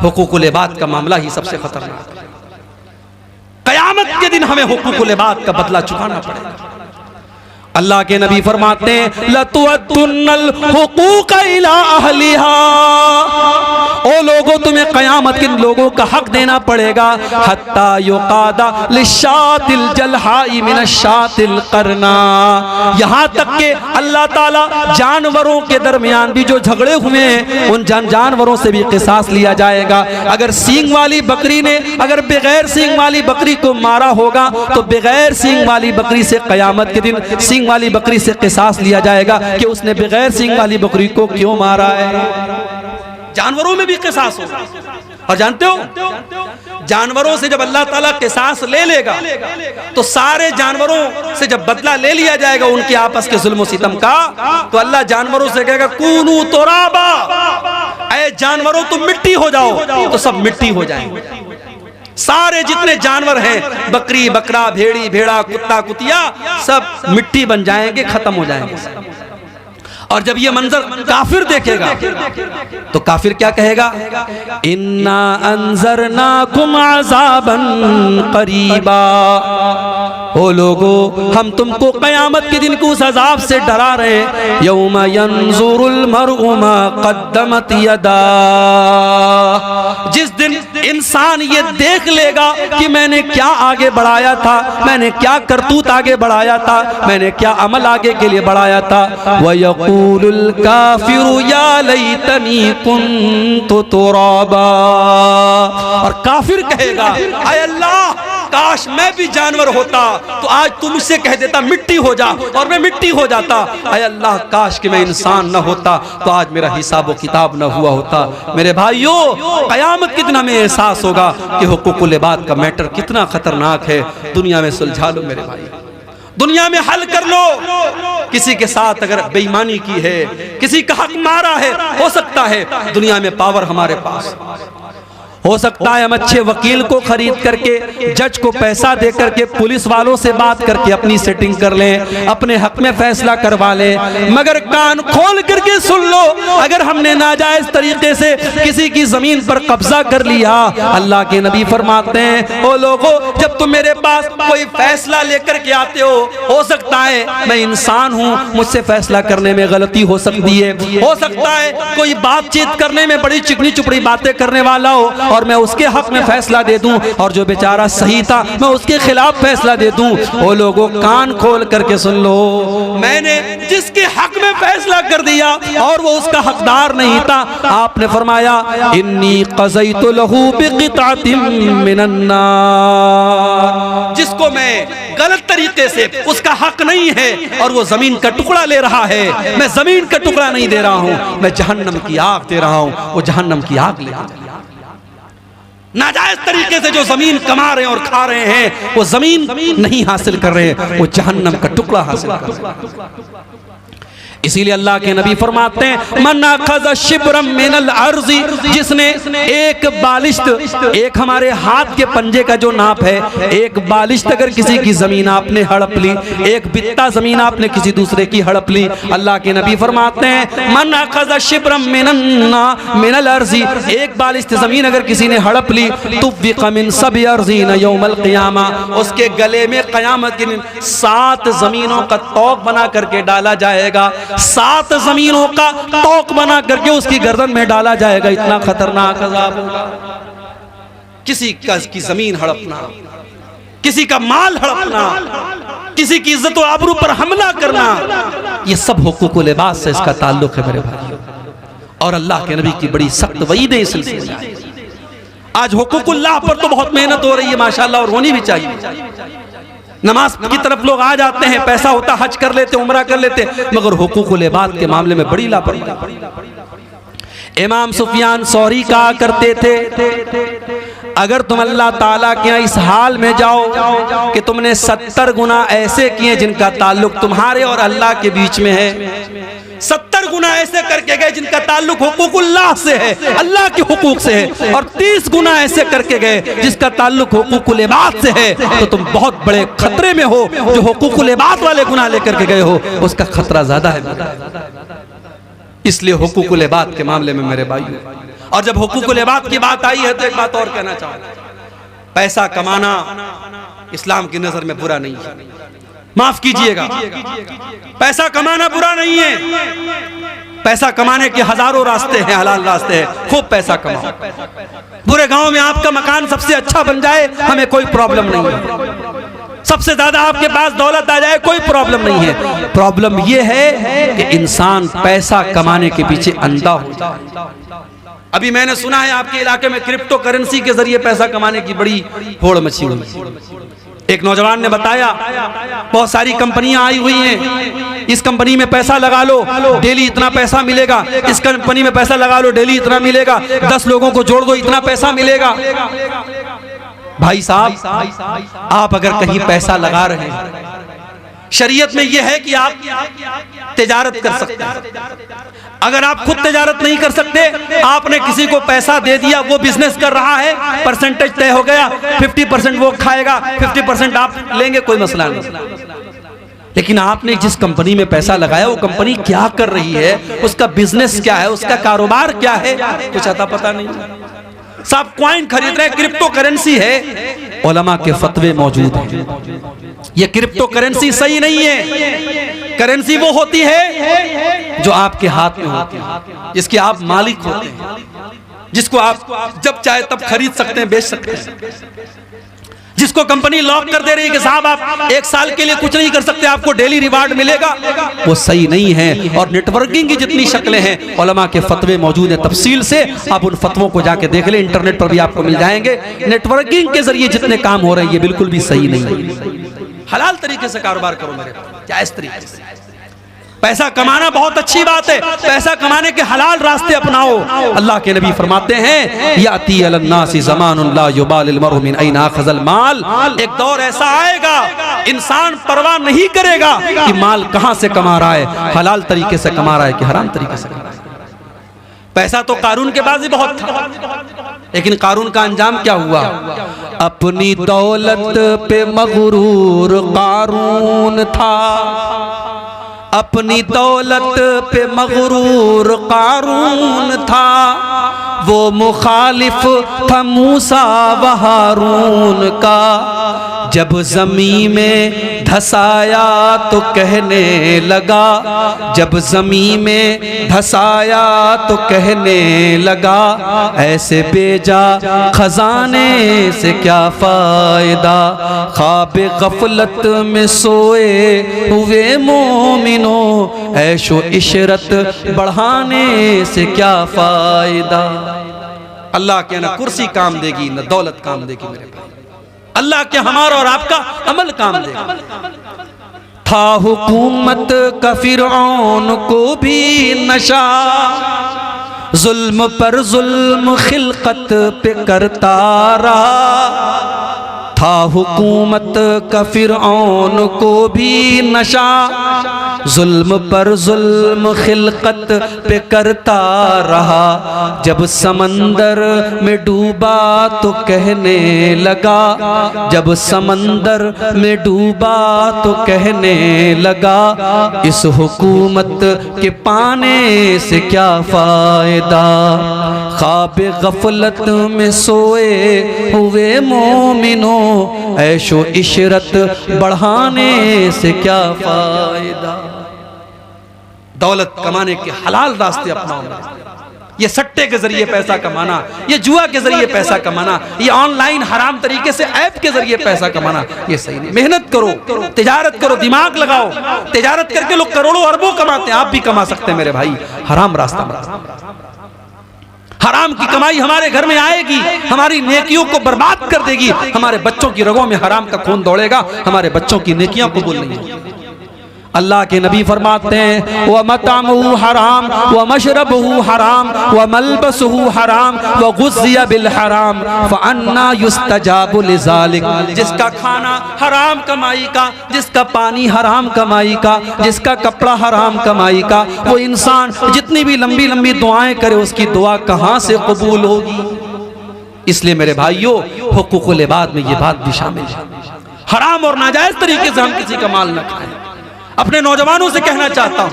Speaker 1: हुकूकुल इबाद का मामला ही सबसे खतरनाक है। क़यामत के दिन हमें हुकूकुल इबाद का बदला चुकाना पड़ेगा। अल्लाह के नबी फरमाते हैं लतुअद्दुन्नल हुकूक इला अहलिहा, ओ लोगों तुम्हें क़यामत के लोगों का हक देना पड़ेगा। हत्ता युकादा लिशातिल जलहाई मिनशातिल करना, यहाँ तक के अल्लाह ताला जानवरों के दरमियान भी जो झगड़े हुए हैं उन जानवरों से भी क़िसास लिया जाएगा। अगर सींग वाली बकरी ने अगर बगैर सींग वाली बकरी को मारा होगा तो बगैर सींग वाली बकरी से क़यामत के दिन सींग वाली बकरी से क़िसास लिया जाएगा कि उसने बगैर सींग वाली बकरी को क्यों मारा है। जानवरों में भी क़िसास होगा। और जानते हो जानवरों से जब अल्लाह ताला क़िसास ले लेगा तो सारे जानवरों से जब बदला ले लिया जाएगा उनके आपस के जुल्म सितम का, तो अल्लाह जानवरों से कहेगा कूनू तुराबा, ऐ जानवरों तुम मिट्टी हो जाओ, तो सब मिट्टी हो जाएंगे। सारे जितने जानवर हैं, बकरी बकरा भेड़ी भेड़ा कुत्ता कुतिया, सब मिट्टी बन जाएंगे, खत्म हो जाएंगे। और जब ये मंजर काफिर देखेगा तो काफिर क्या कहेगा? इन्ना अंज़रनाकुम अज़ाबन क़रीबा, ओ लोगो हम तुमको क़यामत के दिन को उस अजाब से डरा रहे हैं। यौम यंज़ुरुल मर'उ मा क़द्दमत यदा, जिस दिन इंसान ये देख लेगा कि मैंने क्या आगे बढ़ाया था, मैंने क्या करतूत आगे बढ़ाया था, मैंने क्या अमल आगे के लिए बढ़ाया था। वयक़ूलुल काफ़िरु या लैतनी कुन्तु तुराबा, और काफिर कहेगा आय अल्लाह काश मैं भी जानवर होता तो आज तुम मुझसे कह देता मिट्टी हो जा और मैं मिट्टी हो जाता। आय अल्लाह काश कि मैं इंसान न होता तो आज मेरा हिसाब व किताब न हुआ होता। मेरे भाइयों, क़यामत के दिन हमें एहसास होगा कि हुकूकुल इबाद का मैटर कितना खतरनाक है। दुनिया में सुलझा लो मेरे भाई, दुनिया में हल कर लो। किसी के साथ अगर बेईमानी की है, किसी का हक मारा है, हो सकता है दुनिया में पावर हमारे पास हो सकता है हम अच्छे वकील को खरीद करके, जज को पैसा दे करके, पुलिस वालों से बात करके अपनी सेटिंग कर लें, अपने हक में फैसला करवा लें। मगर कान खोल करके सुन लो, अगर हमने नाजायज तरीके से किसी की जमीन पर कब्जा कर लिया, अल्लाह के नबी फरमाते हैं ओ लोगों जब तुम मेरे पास कोई फैसला लेकर के आते हो सकता है मैं इंसान हूँ, मुझसे फैसला करने में गलती हो सकती है, हो सकता है कोई बातचीत करने में बड़ी चिकनी चुपड़ी बातें करने वाला हो और मैं उसके हक में फैसला दे दूं, और जो बेचारा सही था मैं उसके खिलाफ फैसला दे दूं। वो लोगों कान खोल करके सुन लो, मैंने जिसके हक में फैसला कर दिया और वो उसका हकदार नहीं था, आपने फरमाया इन्नी क़ज़यतु लहू बिक़ितातिम मिनन नार, जिसको मैं गलत तरीके से, उसका हक नहीं है और वो जमीन का टुकड़ा ले रहा है, मैं जमीन का टुकड़ा नहीं दे रहा हूं, मैं जहन्नम की आग दे रहा हूं, वो जहन्नम की आग ले रहा है। नाजायज तरीके से जो जमीन कमा रहे हैं और खा रहे हैं, वो जमीन नहीं हासिल कर रहे हैं, वो जहन्नम का टुकड़ा हासिल कर रहे हैं। इसीलिए अल्लाह के नबी फरमाते हैं मन अखज़ शिब्रम मिनल अर्ज़ी, जिसने एक बालिश्त, एक हमारे हाथ के पंजे का जो नाप है, एक बालिश्त अगर किसी की जमीन आपने हड़प ली, एक बित्ता जमीन आपने किसी दूसरे की हड़प ली, अल्लाह के नबी फरमाते हैं मन अखज़ शिब्रम मिनल अर्ज़ी, एक बालिश्त जमीन अगर किसी ने हड़प ली तो मिन सब अर्ज़ीन यौमल क़ियामा, उसके गले में क़यामत के दिन 7 जमीनों का तौक बना करके डाला जाएगा, 7 जमीनों का तौक बना करके उसकी गर्दन में डाला जाएगा। इतना खतरनाक अज़ाब होगा। किसी की जमीन हड़पना, किसी का माल हड़पना, किसी की इज्जत और आबरू पर हमला करना, ये सब हुकूक लिबास से इसका ताल्लुक है मेरे भाइयों। और अल्लाह के नबी की बड़ी सख्त वईद है इस सिलसिले में। आज हुकूकुल्लाह पर तो बहुत मेहनत हो रही है माशाअल्लाह, और होनी भी चाहिए। नमाज की तरफ लोग आ जाते हैं, पैसा होता हज कर लेते, उम्रा कर लेते, मगर हुकूकुल इबाद के मामले में बड़ी लापरवाही। इमाम सुफियान सौरी कहा करते थे अगर तुम अल्लाह ताला के यहाँ इस हाल में जाओ कि तुमने 70 गुना ऐसे किए जिनका ताल्लुक तुम्हारे और अल्लाह के बीच में है, 70 गुना ऐसे करके गए जिनका ताल्लुक हुकूकुल्लाह से है, अल्लाह के हुकूक से है, और 30 गुना ऐसे करके गए जिसका ताल्लुक हुकूकुल इबाद से है, तो तुम बहुत बड़े खतरे में हो। जो हुकूकुल इबाद वाले गुनाह लेकर के गए हो उसका खतरा ज्यादा है। इसलिए हुकूकुल इबाद के मामले में मेरे भाइयों, और जब हुकूकुल इबाद की बात आई है तो एक बात और कहना चाहूंगा, पैसा कमाना इस्लाम की नजर में बुरा नहीं है। माफ कीजिएगा, पैसा कमाना बुरा नहीं है। पैसा कमाने के हजारों रास्ते हैं, हलाल रास्ते हैं, खूब पैसा कमाओ। पूरे गांव में आपका मकान सबसे अच्छा बन जाए, हमें कोई प्रॉब्लम नहीं है। सबसे ज्यादा आपके पास दौलत आ जाए, कोई प्रॉब्लम नहीं है। प्रॉब्लम यह है कि इंसान पैसा कमाने के पीछे अंधा हो जाए। अभी मैंने सुना है आपके इलाके में क्रिप्टो करेंसी के जरिए पैसा कमाने की बड़ी होड़ मची हुई। एक नौजवान ने बताया बहुत सारी कंपनियां आई हुई हैं, इस कंपनी में पैसा लगा लो डेली इतना पैसा मिलेगा, इस कंपनी में पैसा लगा लो डेली इतना मिलेगा, 10 लोगों को जोड़ दो इतना पैसा मिलेगा। भाई साहब, आप अगर कहीं पैसा लगा रहे हैं, शरीयत में यह है कि आप तिजारत कर सकते हैं। अगर आप खुद तिजारत नहीं कर सकते, आपने किसी को पैसा दे दिया, वो बिजनेस कर रहा है, परसेंटेज तय हो गया, 50% वो खाएगा, 50% आप लेंगे, कोई मसला नहीं। लेकिन आपने जिस कंपनी में पैसा लगाया वो कंपनी क्या कर रही है, उसका बिजनेस क्या है, उसका कारोबार क्या है, कुछ आता पता नहीं। सब कॉइन खरीद रहे हैं, क्रिप्टो करेंसी है, उलमा के फतवे मौजूद हैं। ये क्रिप्टो करेंसी सही नहीं है। करेंसी वो होती है जो आपके हाथ में होती है, जिसके आप मालिक होते हैं, जिसको आप जब चाहे तब खरीद सकते हैं, बेच सकते हैं, जिसको कंपनी लॉक कर दे रही है कि साहब आप 1 साल के लिए कुछ नहीं कर सकते, आपको डेली रिवार्ड मिलेगा, वो सही नहीं है। और नेटवर्किंग की जितनी शक्लें हैं, उलमा के फतवे मौजूद हैं तफसील से, आप उन फतवों को जाके देख लें, इंटरनेट पर भी आपको मिल जाएंगे। नेटवर्किंग के जरिए जितने काम हो रहे हैं ये बिल्कुल भी सही नहीं है। हलाल तरीके से कारोबार करो मेरे, जायज तरीके से। पैसा कमाना बहुत अच्छी बात है, पैसा कमाने के हलाल रास्ते अपनाओ। अल्लाह के नबी फरमाते हैं याती अलन्नासी ज़मानुन ला युबालिल मरउ मिन ऐना अख़ज़ल माल, एक दौर ऐसा आएगा इंसान परवाह नहीं करेगा कि माल कहां से कमा रहा है, हलाल तरीके से कमा रहा है कि हराम तरीके से कमा रहा है। पैसा तो कारून के पास ही बहुत था, लेकिन कारून का अंजाम क्या हुआ? अपनी दौलत पे मगरूर कारून था, अपनी दौलत पे मगरूर कारून था, वो मुखालिफ था मूसा व हारून का, जब ज़मीं में धसाया तो कहने लगा, जब ज़मीं में धसाया तो कहने लगा, ऐसे बेजा खजाने से क्या फ़ायदा, ख्वाब गफलत में सोए हुए मोमिनों, ऐशो इशरत बढ़ाने से क्या फ़ायदा। अल्लाह के ना कुर्सी काम देगी ना दौलत काम देगी मेरे भाई, अल्लाह के हमारा और आपका अमल काम देगा। था हुकूमत का फिरौन को भी नशा, जुल्म पर जुल्म खिलकत पे करता रहा। था हुकूमत का फिरौन को भी नशा, जुल्म पर जुल्म खिलकत पे करता रहा। जब समंदर में डूबा तो कहने लगा, जब समंदर में डूबा तो कहने लगा, इस हुकूमत के पाने से क्या फ़ायदा, ख्वाब गफलत में सोए हुए मोमिनों, ऐशो इशरत बढ़ाने से क्या फ़ायदा। दौलत कमाने के हलाल रास्ते अपनाओ। ये सट्टे के जरिए पैसा कमाना, ये जुआ के जरिए पैसा कमाना, ये ऑनलाइन हराम तरीके से ऐप के जरिए पैसा कमाना, ये सही नहीं। मेहनत करो, तिजारत करो, दिमाग लगाओ। तिजारत करके लोग करोड़ों अरबों कमाते हैं, आप भी कमा सकते हैं मेरे भाई। हराम रास्ता में हराम की कमाई हमारे घर में आएगी, हमारी नेकियों को बर्बाद कर देगी। हमारे बच्चों की रगों में हराम का खून दौड़ेगा, हमारे बच्चों की नेकियां कबूल नहीं होगी। अल्लाह के नबी फरमाते हैं, व मतअमुहु हराम व मशरबुहु हराम व मलबसुहु हराम व गुज़िया बिल हराम फअन्ना युस्तजाबु लिज़ालिक। जिसका खाना हराम कमाई का, जिसका पानी हराम कमाई का, जिसका कपड़ा हराम कमाई का, वो इंसान जितनी भी लंबी लंबी दुआएं करे, उसकी दुआ कहाँ से कबूल होगी। इसलिए मेरे भाइयों, हुकूकुल इबाद में ये बात भी शामिल है। हराम और नाजायज तरीके से हम किसी का माल न खाएं। अपने नौजवानों से कहना चाहता हूं,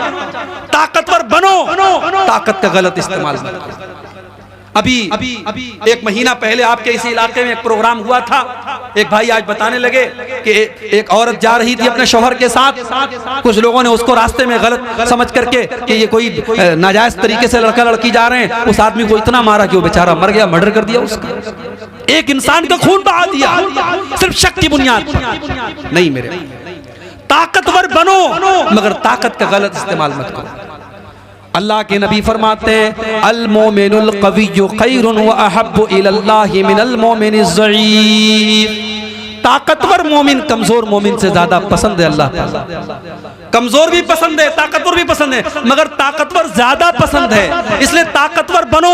Speaker 1: ताकतवर बनो, ताकत का गलत इस्तेमाल मत करो। अभी एक महीना पहले आपके इसी इलाके में एक प्रोग्राम हुआ था। एक भाई आज बताने लगे कि एक औरत जा रही थी अपने शौहर के साथ, कुछ लोगों ने उसको रास्ते में गलत समझ करके कि ये कोई नाजायज तरीके से लड़का लड़की जा रहे हैं, उस आदमी को इतना मारा कि वो बेचारा मर गया, मर्डर कर दिया उसका। एक इंसान का खून बहा दिया सिर्फ शक की बुनियाद पर। नहीं मेरे, ताकतवर बनो मगर ताकत का गलत इस्तेमाल मत करो। अल्लाह के नबी फरमाते हैं, अल मोमिनुल क़विय्यु खैरुन व अहब्बु इलल्लाहि मिनल मोमिनिज़ ज़ईफ़। ताकतवर मोमिन कमजोर मोमिन से ज्यादा पसंद है अल्लाह ताला। कमजोर भी पसंद है, ताकतवर भी पसंद है, मगर ताकतवर ज्यादा पसंद है। इसलिए ताकतवर बनो,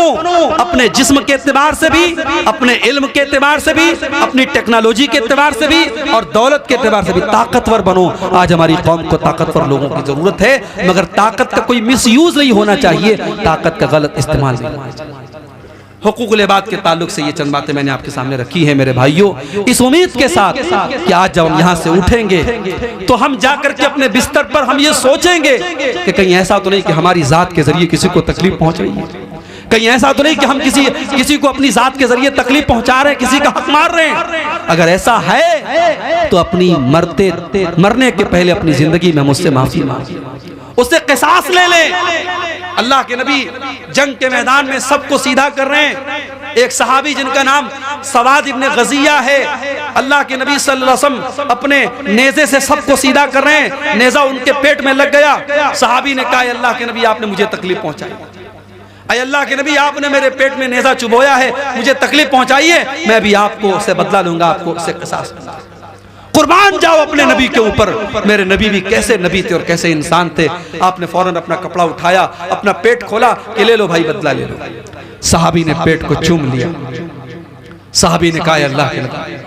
Speaker 1: अपने जिस्म के एतबार से भी, अपने इल्म के एतबार से भी, अपनी टेक्नोलॉजी के एतबार से भी और दौलत के एतबार से भी ताकतवर बनो। आज हमारी कौम को ताकतवर लोगों की जरूरत है, मगर ताकत का कोई मिसयूज नहीं होना चाहिए, ताकत का गलत इस्तेमाल नहीं होना चाहिए। हुकूकुल इबाद के ताल्लुक से ये चंद बातें मैंने आपके सामने रखी है मेरे भाइयों, इस उम्मीद के साथ कि आज जब हम यहाँ से उठेंगे तो हम जाकर के अपने बिस्तर पर हम ये सोचेंगे कि कहीं ऐसा तो नहीं कि हमारी जात के जरिए किसी को तकलीफ पहुंच रही है, कहीं ऐसा तो नहीं कि हम किसी को अपनी जात के जरिए तकलीफ पहुंचा रहे हैं, किसी का हक मार रहे हैं। अगर ऐसा है तो अपनी मरने के पहले अपनी जिंदगी में मुझसे माफी मांगे, उससे क़िसास ले ले। अल्लाह के नबी जंग के मैदान में सबको सीधा कर रहे हैं। एक सहाबी जिनका नाम सवाद इब्न गज़िया है, अल्लाह के नबी सल्लल्लाहु अलैहि वसल्लम अपने नेज़े से सबको सीधा कर रहे हैं। नेज़ा उनके पेट में लग गया। सहाबी ने कहा, अल्लाह के नबी आपने मुझे तकलीफ पहुंचाई, अय अल्लाह के नबी आपने मेरे पेट में नेज़ा चुभोया है, मुझे तकलीफ पहुंचाइए, मैं भी आपको उससे बदला लूंगा, आपको उससे क़िसास लूंगा। कुर्बान जाओ अपने नबी के ऊपर। मेरे नबी भी कैसे नबी थे और कैसे इंसान थे। आपने फौरन अपना कपड़ा उठाया, अपना पेट खोला कि ले लो भाई बदला ले लो। सहाबी ने पेट को चूम लिया। सहाबी ने कहा, अल्लाह के नबी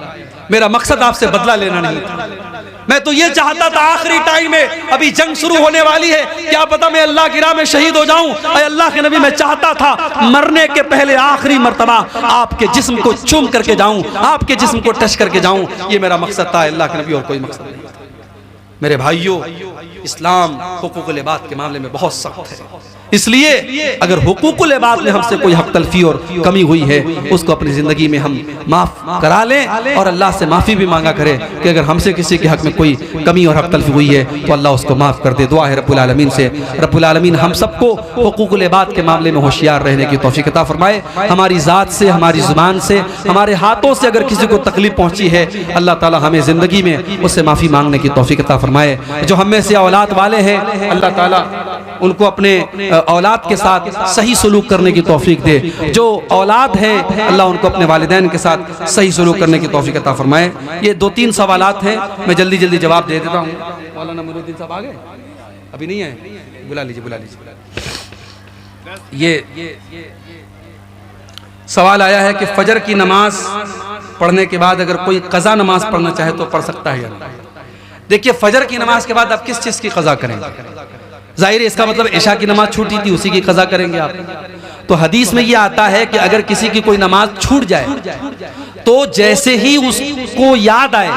Speaker 1: मेरा मकसद आपसे बदला लेना नहीं था, मैं तो ये चाहता था आखिरी टाइम में, अभी जंग शुरू होने वाली है, क्या पता मैं अल्लाह की राह में शहीद हो जाऊं। अरे अल्लाह के नबी मैं चाहता था मरने के पहले आखिरी मर्तबा आपके जिस्म को चूम करके जाऊं, आपके जिस्म को टच करके जाऊं, ये मेरा मकसद था अल्लाह के नबी, और कोई मकसद नहीं था। मेरे भाइयों, इस्लाम हुकूकुल इबाद के मामले में बहुत सख्त है। इसलिए अगर हुकूकुल इबाद में हमसे कोई हक तलफी और कमी हुई है, उसको अपनी ज़िंदगी में हम माफ़ करा लें और अल्लाह से माफ़ी भी मांगा करें कि अगर हमसे किसी के हक में कोई कमी और हक तलफी हुई है तो अल्लाह उसको माफ़ कर दे। दुआ है रब्बुल आलमीन से, रब्बुल आलमीन हम सबको हुकूकुल इबाद के मामले में होशियार रहने की तौफीक अता फरमाए। हमारी ज़ात से, हमारी ज़ुबान से, हमारे हाथों से अगर किसी को तकलीफ़ पहुँची है, अल्लाह ताला हमें ज़िंदगी में उससे माफ़ी मांगने की तौफीक अता फरमाए। जो हम में से औलाद वाले हैं, अल्लाह ताला उनको अपने औलाद के साथ सही सलूक करने की तौफीक दे। जो औलाद हैं, अल्लाह उनको अपने वालिदैन के साथ सही सलूक करने की तौफीक अता फरमाए। ये 2-3 सवालात हैं, मैं जल्दी जल्दी जवाब दे देता हूँ। मौलाना मुइनुद्दीन साहब आ गए? अभी नहीं है? बुला लीजिए, बुला लीजिए। ये सवाल आया है कि फजर की नमाज पढ़ने के बाद अगर कोई कज़ा नमाज पढ़ना चाहे तो पढ़ सकता है या नहीं? देखिए, फजर की नमाज के बाद आप किस चीज़ की कज़ा करेंगे? जाहिर है इसका मतलब इशा की नमाज छूटी थी, उसी की कज़ा करेंगे आप। तो हदीस में ये आता है कि अगर किसी की कोई नमाज छूट जाए तो जैसे ही उसको याद आए,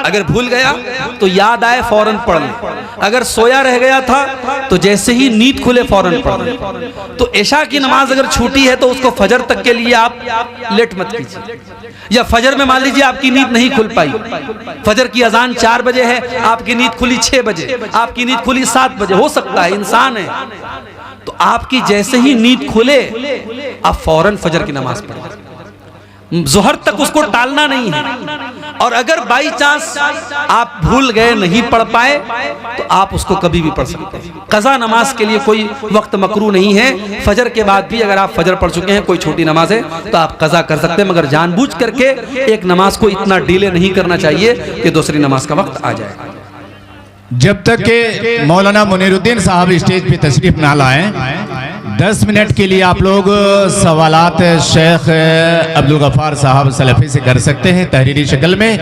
Speaker 1: अगर भूल गया तो याद आए फौरन पढ़ ले, अगर सोया रह गया था तो जैसे ही नींद खुले फौरन पढ़ ले। तो इशा की नमाज अगर छूटी है तो उसको फजर तक के लिए आप लेट मत कीजिए। या फजर में मान लीजिए आपकी नींद नहीं खुल पाई, फजर की अजान 4 बजे है, आपकी नींद खुली 6 बजे, आपकी नींद खुली 7 बजे, हो सकता है, इंसान है। तो आपकी जैसे ही नींद खुले आप फौरन फजर की नमाज पढ़ें, ज़ोहर तक उसको टालना नहीं है। और अगर बाई चांस आप भूल गए, नहीं पढ़ पाए, तो आप उसको कभी भी पढ़ सकते हैं। कज़ा नमाज के लिए कोई वक्त मकरू नहीं है। फजर के बाद भी अगर आप फजर पढ़ चुके हैं, कोई छोटी नमाज है, तो आप कज़ा कर सकते हैं, मगर जानबूझ करके एक नमाज को इतना डिले नहीं करना चाहिए कि दूसरी नमाज का वक्त आ जाए।
Speaker 2: जब तक के मौलाना मुनीरुद्दीन साहब स्टेज पे तशरीफ ना लाएं, 10 मिनट के लिए आप लोग सवालात शेख अब्दुल गफ्फार साहब सलफ़ी से कर सकते हैं तहरीरी शक्ल में,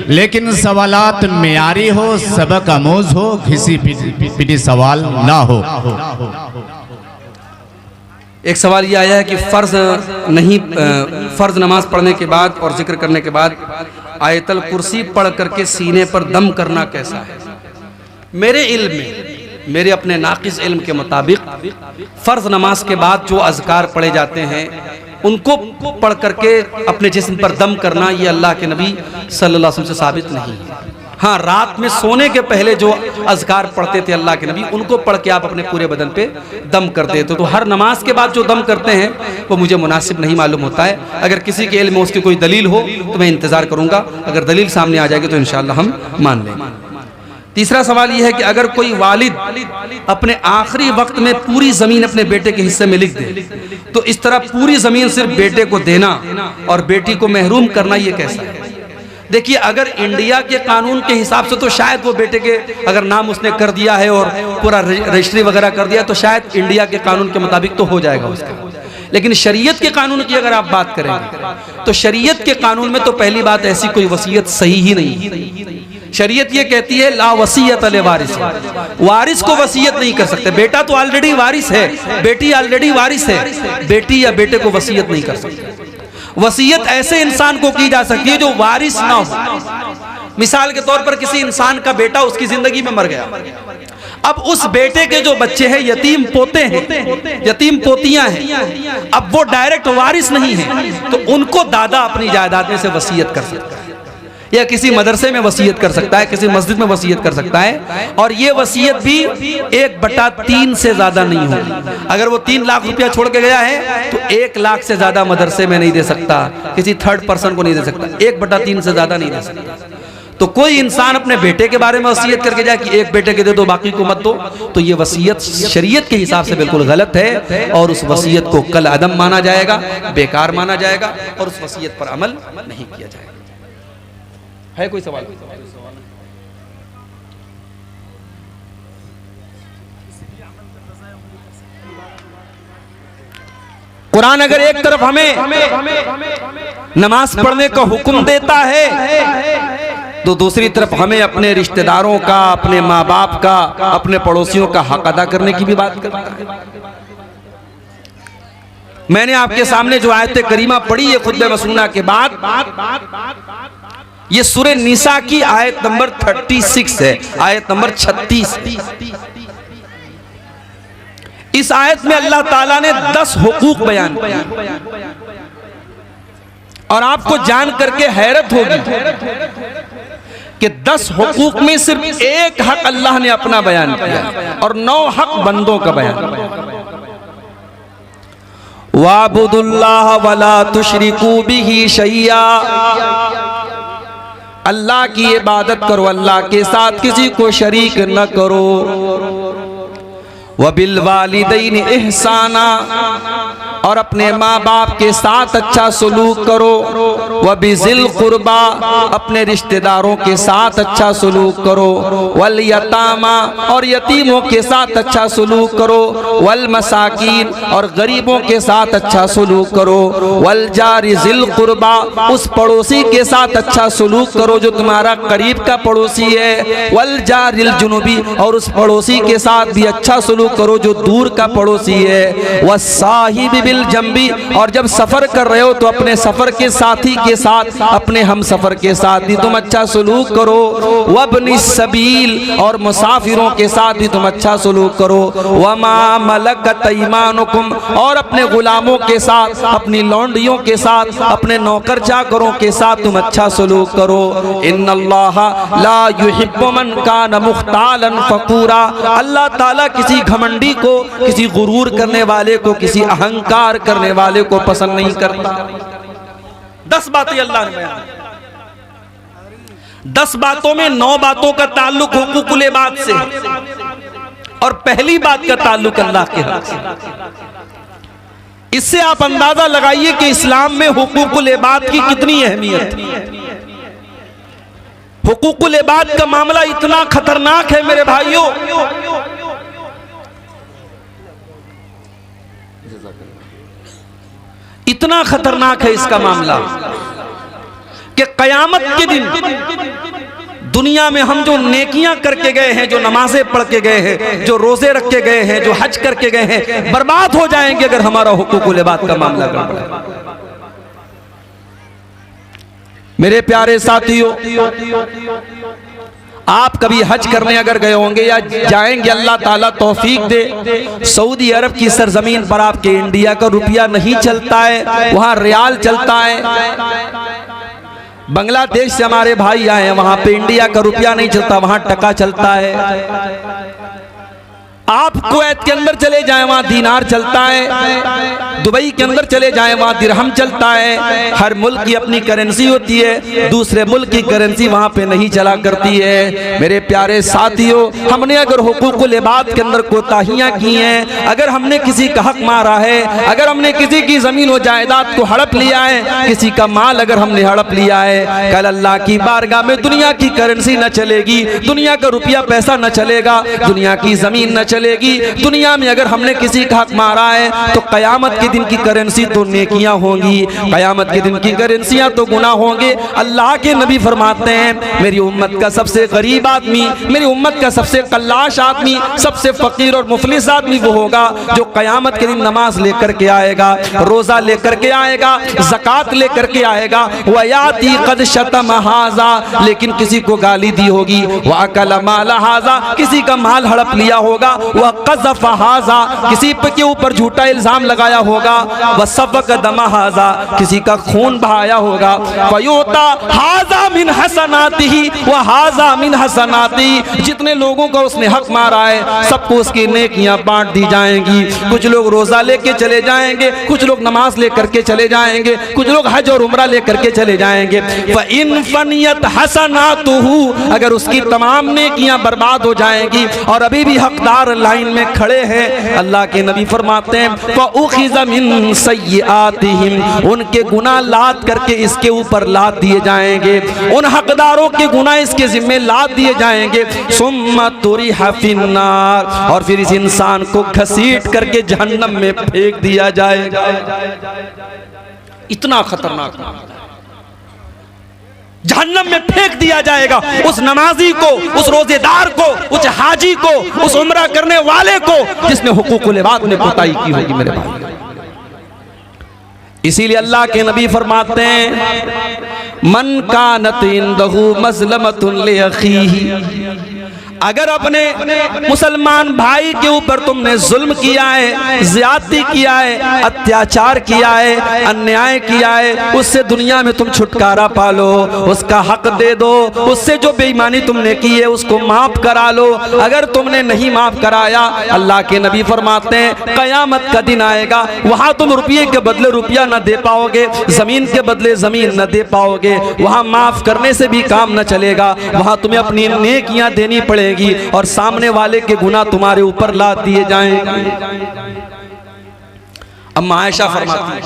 Speaker 2: लेकिन सवालात मेयारी हो, सबक आमूज हो, घिसी पिटी सवाल ना हो।
Speaker 1: एक सवाल ये आया है कि फ़र्ज़ नमाज पढ़ने के बाद और जिक्र करने के बाद आयतल कुर्सी पढ़ करके सीने पर दम करना कैसा है? मेरे इल्म में, मेरे अपने नाक़िस इल्म के मुताबिक फ़र्ज़ नमाज के बाद जो अज़कार पढ़े जाते हैं उनको पढ़ करके अपने जिस्म पर दम करना, ये अल्लाह के नबी सल्लल्लाहु अलैहि वसल्लम से साबित नहीं है। हाँ, रात में सोने के पहले जो अज़कार पढ़ते थे अल्लाह के नबी, उनको पढ़ के आप अपने पूरे बदन पे दम करते थे। तो हर नमाज के बाद जो दम करते हैं वो मुझे मुनासिब नहीं मालूम होता है। अगर किसी के इल्म में उसकी कोई दलील हो तो मैं इंतज़ार करूँगा, अगर दलील सामने आ जाएगी तो इंशाअल्लाह हम मान लेंगे। तीसरा सवाल यह है कि अगर कोई वालिद अपने आखिरी वक्त में पूरी ज़मीन अपने बेटे के हिस्से में लिख दे, तो इस तरह पूरी ज़मीन सिर्फ बेटे को देना और बेटी को महरूम करना, ये कैसा है? देखिए, अगर इंडिया के कानून के हिसाब से तो शायद वो बेटे के अगर नाम उसने कर दिया है और पूरा रजिस्ट्री वगैरह कर दिया तो शायद इंडिया के कानून के मुताबिक तो हो जाएगा उसका। लेकिन शरीयत के कानून की अगर आप बात करेंगे तो शरीयत के कानून में तो पहली बात ऐसी कोई वसीयत सही ही नहीं है। शरीयत ये कहती है ला वसीयत ले वारिस, वारिस को वसीयत नहीं कर सकते। बेटा तो ऑलरेडी वारिस है, बेटी ऑलरेडी वारिस है, बेटी या बेटे को वसीयत नहीं कर सकते। वसीयत ऐसे इंसान को की जा सकती है जो वारिस ना हो। मिसाल के तौर पर किसी इंसान का बेटा उसकी जिंदगी में मर गया, अब उस बेटे के जो बच्चे हैं, यतीम पोते हैं, यतीम पोतियां हैं, अब वो डायरेक्ट वारिस नहीं है, तो उनको दादा अपनी जायदाद में से वसीयत कर सकता है, या किसी मदरसे में वसीयत कर सकता है, किसी मस्जिद में वसीयत कर सकता है। और ये वसीयत भी 1/3 से ज्यादा नहीं होगी। अगर वो 3 लाख रुपया छोड़ के गया है तो 1 लाख से ज्यादा मदरसे में नहीं दे सकता, किसी थर्ड पर्सन को नहीं दे सकता, 1/3 से ज्यादा नहीं दे सकता। तो कोई इंसान अपने बेटे के बारे में वसीयत करके जाए कि एक बेटे के दे दो बाकी को मत दो, तो ये वसीयत शरीयत के हिसाब से बिल्कुल गलत है और उस वसीयत को कल अदम माना जाएगा, बेकार माना जाएगा और उस वसीयत पर अमल नहीं किया जाएगा। है कोई सवाल? कुरान अगर एक तरफ हमें नमाज पढ़ने का हुक्म देता है तो दूसरी तरफ हमें अपने रिश्तेदारों का, अपने माँ बाप का, अपने पड़ोसियों का हक अदा करने की भी बात करता है। मैंने आपके सामने जो आयत करीमा पढ़ी है खुतबे मसनूना के बाद, ये सूरह निसा की आयत नंबर 36 है, आयत नंबर 36। इस आयत में अल्लाह ताला ने 10 हुकूक बयान किए और आपको जान करके हैरत होगी कि 10 हुकूक में सिर्फ एक हक अल्लाह ने अपना बयान किया और 9 हक बंदों का बयान। वाबुदुल्लाह वला तुशरिकू बिही शैया, अल्लाह की इबादत करो, अल्लाह के साथ किसी को शरीक न करो। वबिल वालिदैन इहसाना, और अपने माँ बाप के साथ अच्छा सलूक करो। वबिज़िल कुर्बा, अपने रिश्तेदारों के साथ अच्छा सलूक करो। वल यतामा, और यतीमों के साथ अच्छा सलूक करो। वल मसाकीन, और गरीबों के साथ अच्छा सलूक करो। वल जारि ज़िल कुर्बा, उस पड़ोसी के साथ अच्छा सलूक करो जो तुम्हारा करीब का पड़ोसी है। वल जारिल जुनुबी, और उस पड़ोसी के साथ भी अच्छा सलूक करो जो दूर का पड़ोसी है। वस्साहिबि बिल जंबी, और जब सफर कर रहे हो तो अपने सफर के साथी के साथ, अपने हम सफर के साथ भी तुम अच्छा सलूक करो। वब्निस सबील, और मुसाफिरों के साथ भी तुम अच्छा सलूक करो। वमा मलकत ऐमानुकुम, और अपने गुलामों के साथ, अपनी लौंडियों के साथ, अपने नौकर चाकरों के साथ तुम अच्छा सलूक करो। इन्नल्लाह ला युहिब्बु मन कान मुख्तालन फकूरा, अल्लाह ताला किसी घमंडी को, किसी गुरूर करने वाले को, किसी अहंकार करने वाले को पसंद नहीं करता। 10 बातें अल्लाह ने बयान, 10 बातों में 9 बातों का ताल्लुक हुकूकुल इबाद से, और पहली बात का ताल्लुक अल्लाह के हक से। इससे आप अंदाजा लगाइए कि इस्लाम में हुकूकुल इबाद की कितनी अहमियत है। हुकूकुल इबाद का मामला इतना खतरनाक है मेरे भाइयों, इतना खतरनाक है इसका मामला कि कयामत के दिन दुनिया में हम जो नेकियां करके गए हैं, जो नमाजें पढ़ के गए हैं, जो रोजे रख के गए हैं, जो हज करके गए हैं, बर्बाद हो जाएंगे अगर हमारा हुकूकुल इबाद का मामला गड़बड़ है। मेरे प्यारे साथियों, आप कभी हज करने अगर गए होंगे या जाएंगे, अल्लाह ताला तौफीक दे, सऊदी अरब की सरजमीन पर आपके इंडिया का रुपया नहीं चलता है, वहाँ रियाल चलता है। बांग्लादेश से हमारे भाई आए हैं, वहाँ पे इंडिया का रुपया नहीं चलता, वहाँ टका चलता है। आप कुवैत के अंदर चले जाएं, वहाँ दीनार चलता है। दुबई के अंदर चले जाएं, वहाँ दिरहम चलता है। हर मुल्क की अपनी करेंसी होती है, दूसरे मुल्क की करेंसी वहाँ पे नहीं चला करती है। मेरे प्यारे साथियों, हमने अगर हुकूकुल इबाद के अंदर कोताहियाँ की हैं, अगर हमने किसी का हक मारा है, अगर हमने किसी की ज़मीन व जायदाद को हड़प लिया है, किसी का माल अगर हमने हड़प लिया है, कल अल्लाह की बारगाह में दुनिया की करेंसी न चलेगी, दुनिया का रुपया पैसा न चलेगा, दुनिया की ज़मीन न चलेगी। दुनिया में अगर हमने किसी का हक मारा है तो कयामत के दिन की करेंसी तो नेकियां होंगी, कयामत के दिन की करेंसियां तो गुनाह होंगे। अल्लाह के नबी फरमाते हैं, मेरी उम्मत का सबसे गरीब आदमी, मेरी उम्मत का सबसे कल्लाश आदमी, सबसे फकीर और मुफलिस आदमी वो होगा जो कयामत के दिन नमाज लेकर के आएगा, रोजा लेकर के आएगा, ज़कात लेकर के आएगा। वयाती कद शतम हाजा, लेकिन किसी को गाली दी होगी। वअकल माल हाजा, किसी का माल हड़प लिया होगा। वह कज़फ़ हाजा, किसी के ऊपर झूठा इल्जाम लगाया होगा। वह सफ़क दम हाजा, किसी का खून बहाया होगा। फयूता हाजा मिन हसनातिही व हाजा मिन हसनाती, जितने लोगों का उसने हक मारा है सबको उसकी नेकियां बांट दी जाएंगी। कुछ लोग रोजा लेके चले जाएंगे, कुछ लोग नमाज लेकर के चले जाएंगे, कुछ लोग हज और उम्रा लेकर के चले जाएंगे। फ़इन फ़नियत हसनातुहु, अगर उसकी तमाम नेकियां बर्बाद हो जाएंगी और अभी भी हकदार लाइन में खड़े हैं, अल्लाह के नबी फरमाते हैं फ़उख़िज़ मिन सय्यिआतिहिम, उनके गुनाह लाद करके इसके ऊपर लाद दिए जाएंगे, उन हकदारों के गुनाह इसके जिम्मे लाद दिए जाएंगे। सुम्मा तुरिहा फिन्नार, और फिर इस इंसान को घसीट करके जहन्नम में फेंक दिया जाएगा। इतना खतरनाक, जहन्नम में फेंक दिया जाएगा उस नमाजी को, उस रोजेदार को, उस हाजी को, उस उम्रा करने वाले को जिसने हुकूकुल इबाद में कोताही की होगी। मेरे भाई, इसीलिए अल्लाह के नबी फरमाते हैं मन कानत इंदहु मज़लमतुन li अखीही, अगर अपने मुसलमान भाई के ऊपर तुमने जुल्म किया है, ज्यादती किया है, अत्याचार किया है, अन्याय किया है, उससे दुनिया में तुम छुटकारा पालो, उसका हक दे दो, उससे जो बेईमानी तुमने की है उसको माफ करा लो। अगर तुमने नहीं माफ कराया, अल्लाह के नबी फरमाते हैं कयामत का दिन आएगा, वहां तुम रुपये के बदले रुपया न दे पाओगे, जमीन के बदले जमीन न दे पाओगे, वहां माफ करने से भी काम न चलेगा, वहां तुम्हें अपनी नेकियां देनी पड़ेगी और सामने वाले के गुनाह तुम्हारे ऊपर लाद दिए जाएंगे। अम्मा आयशा फरमाती है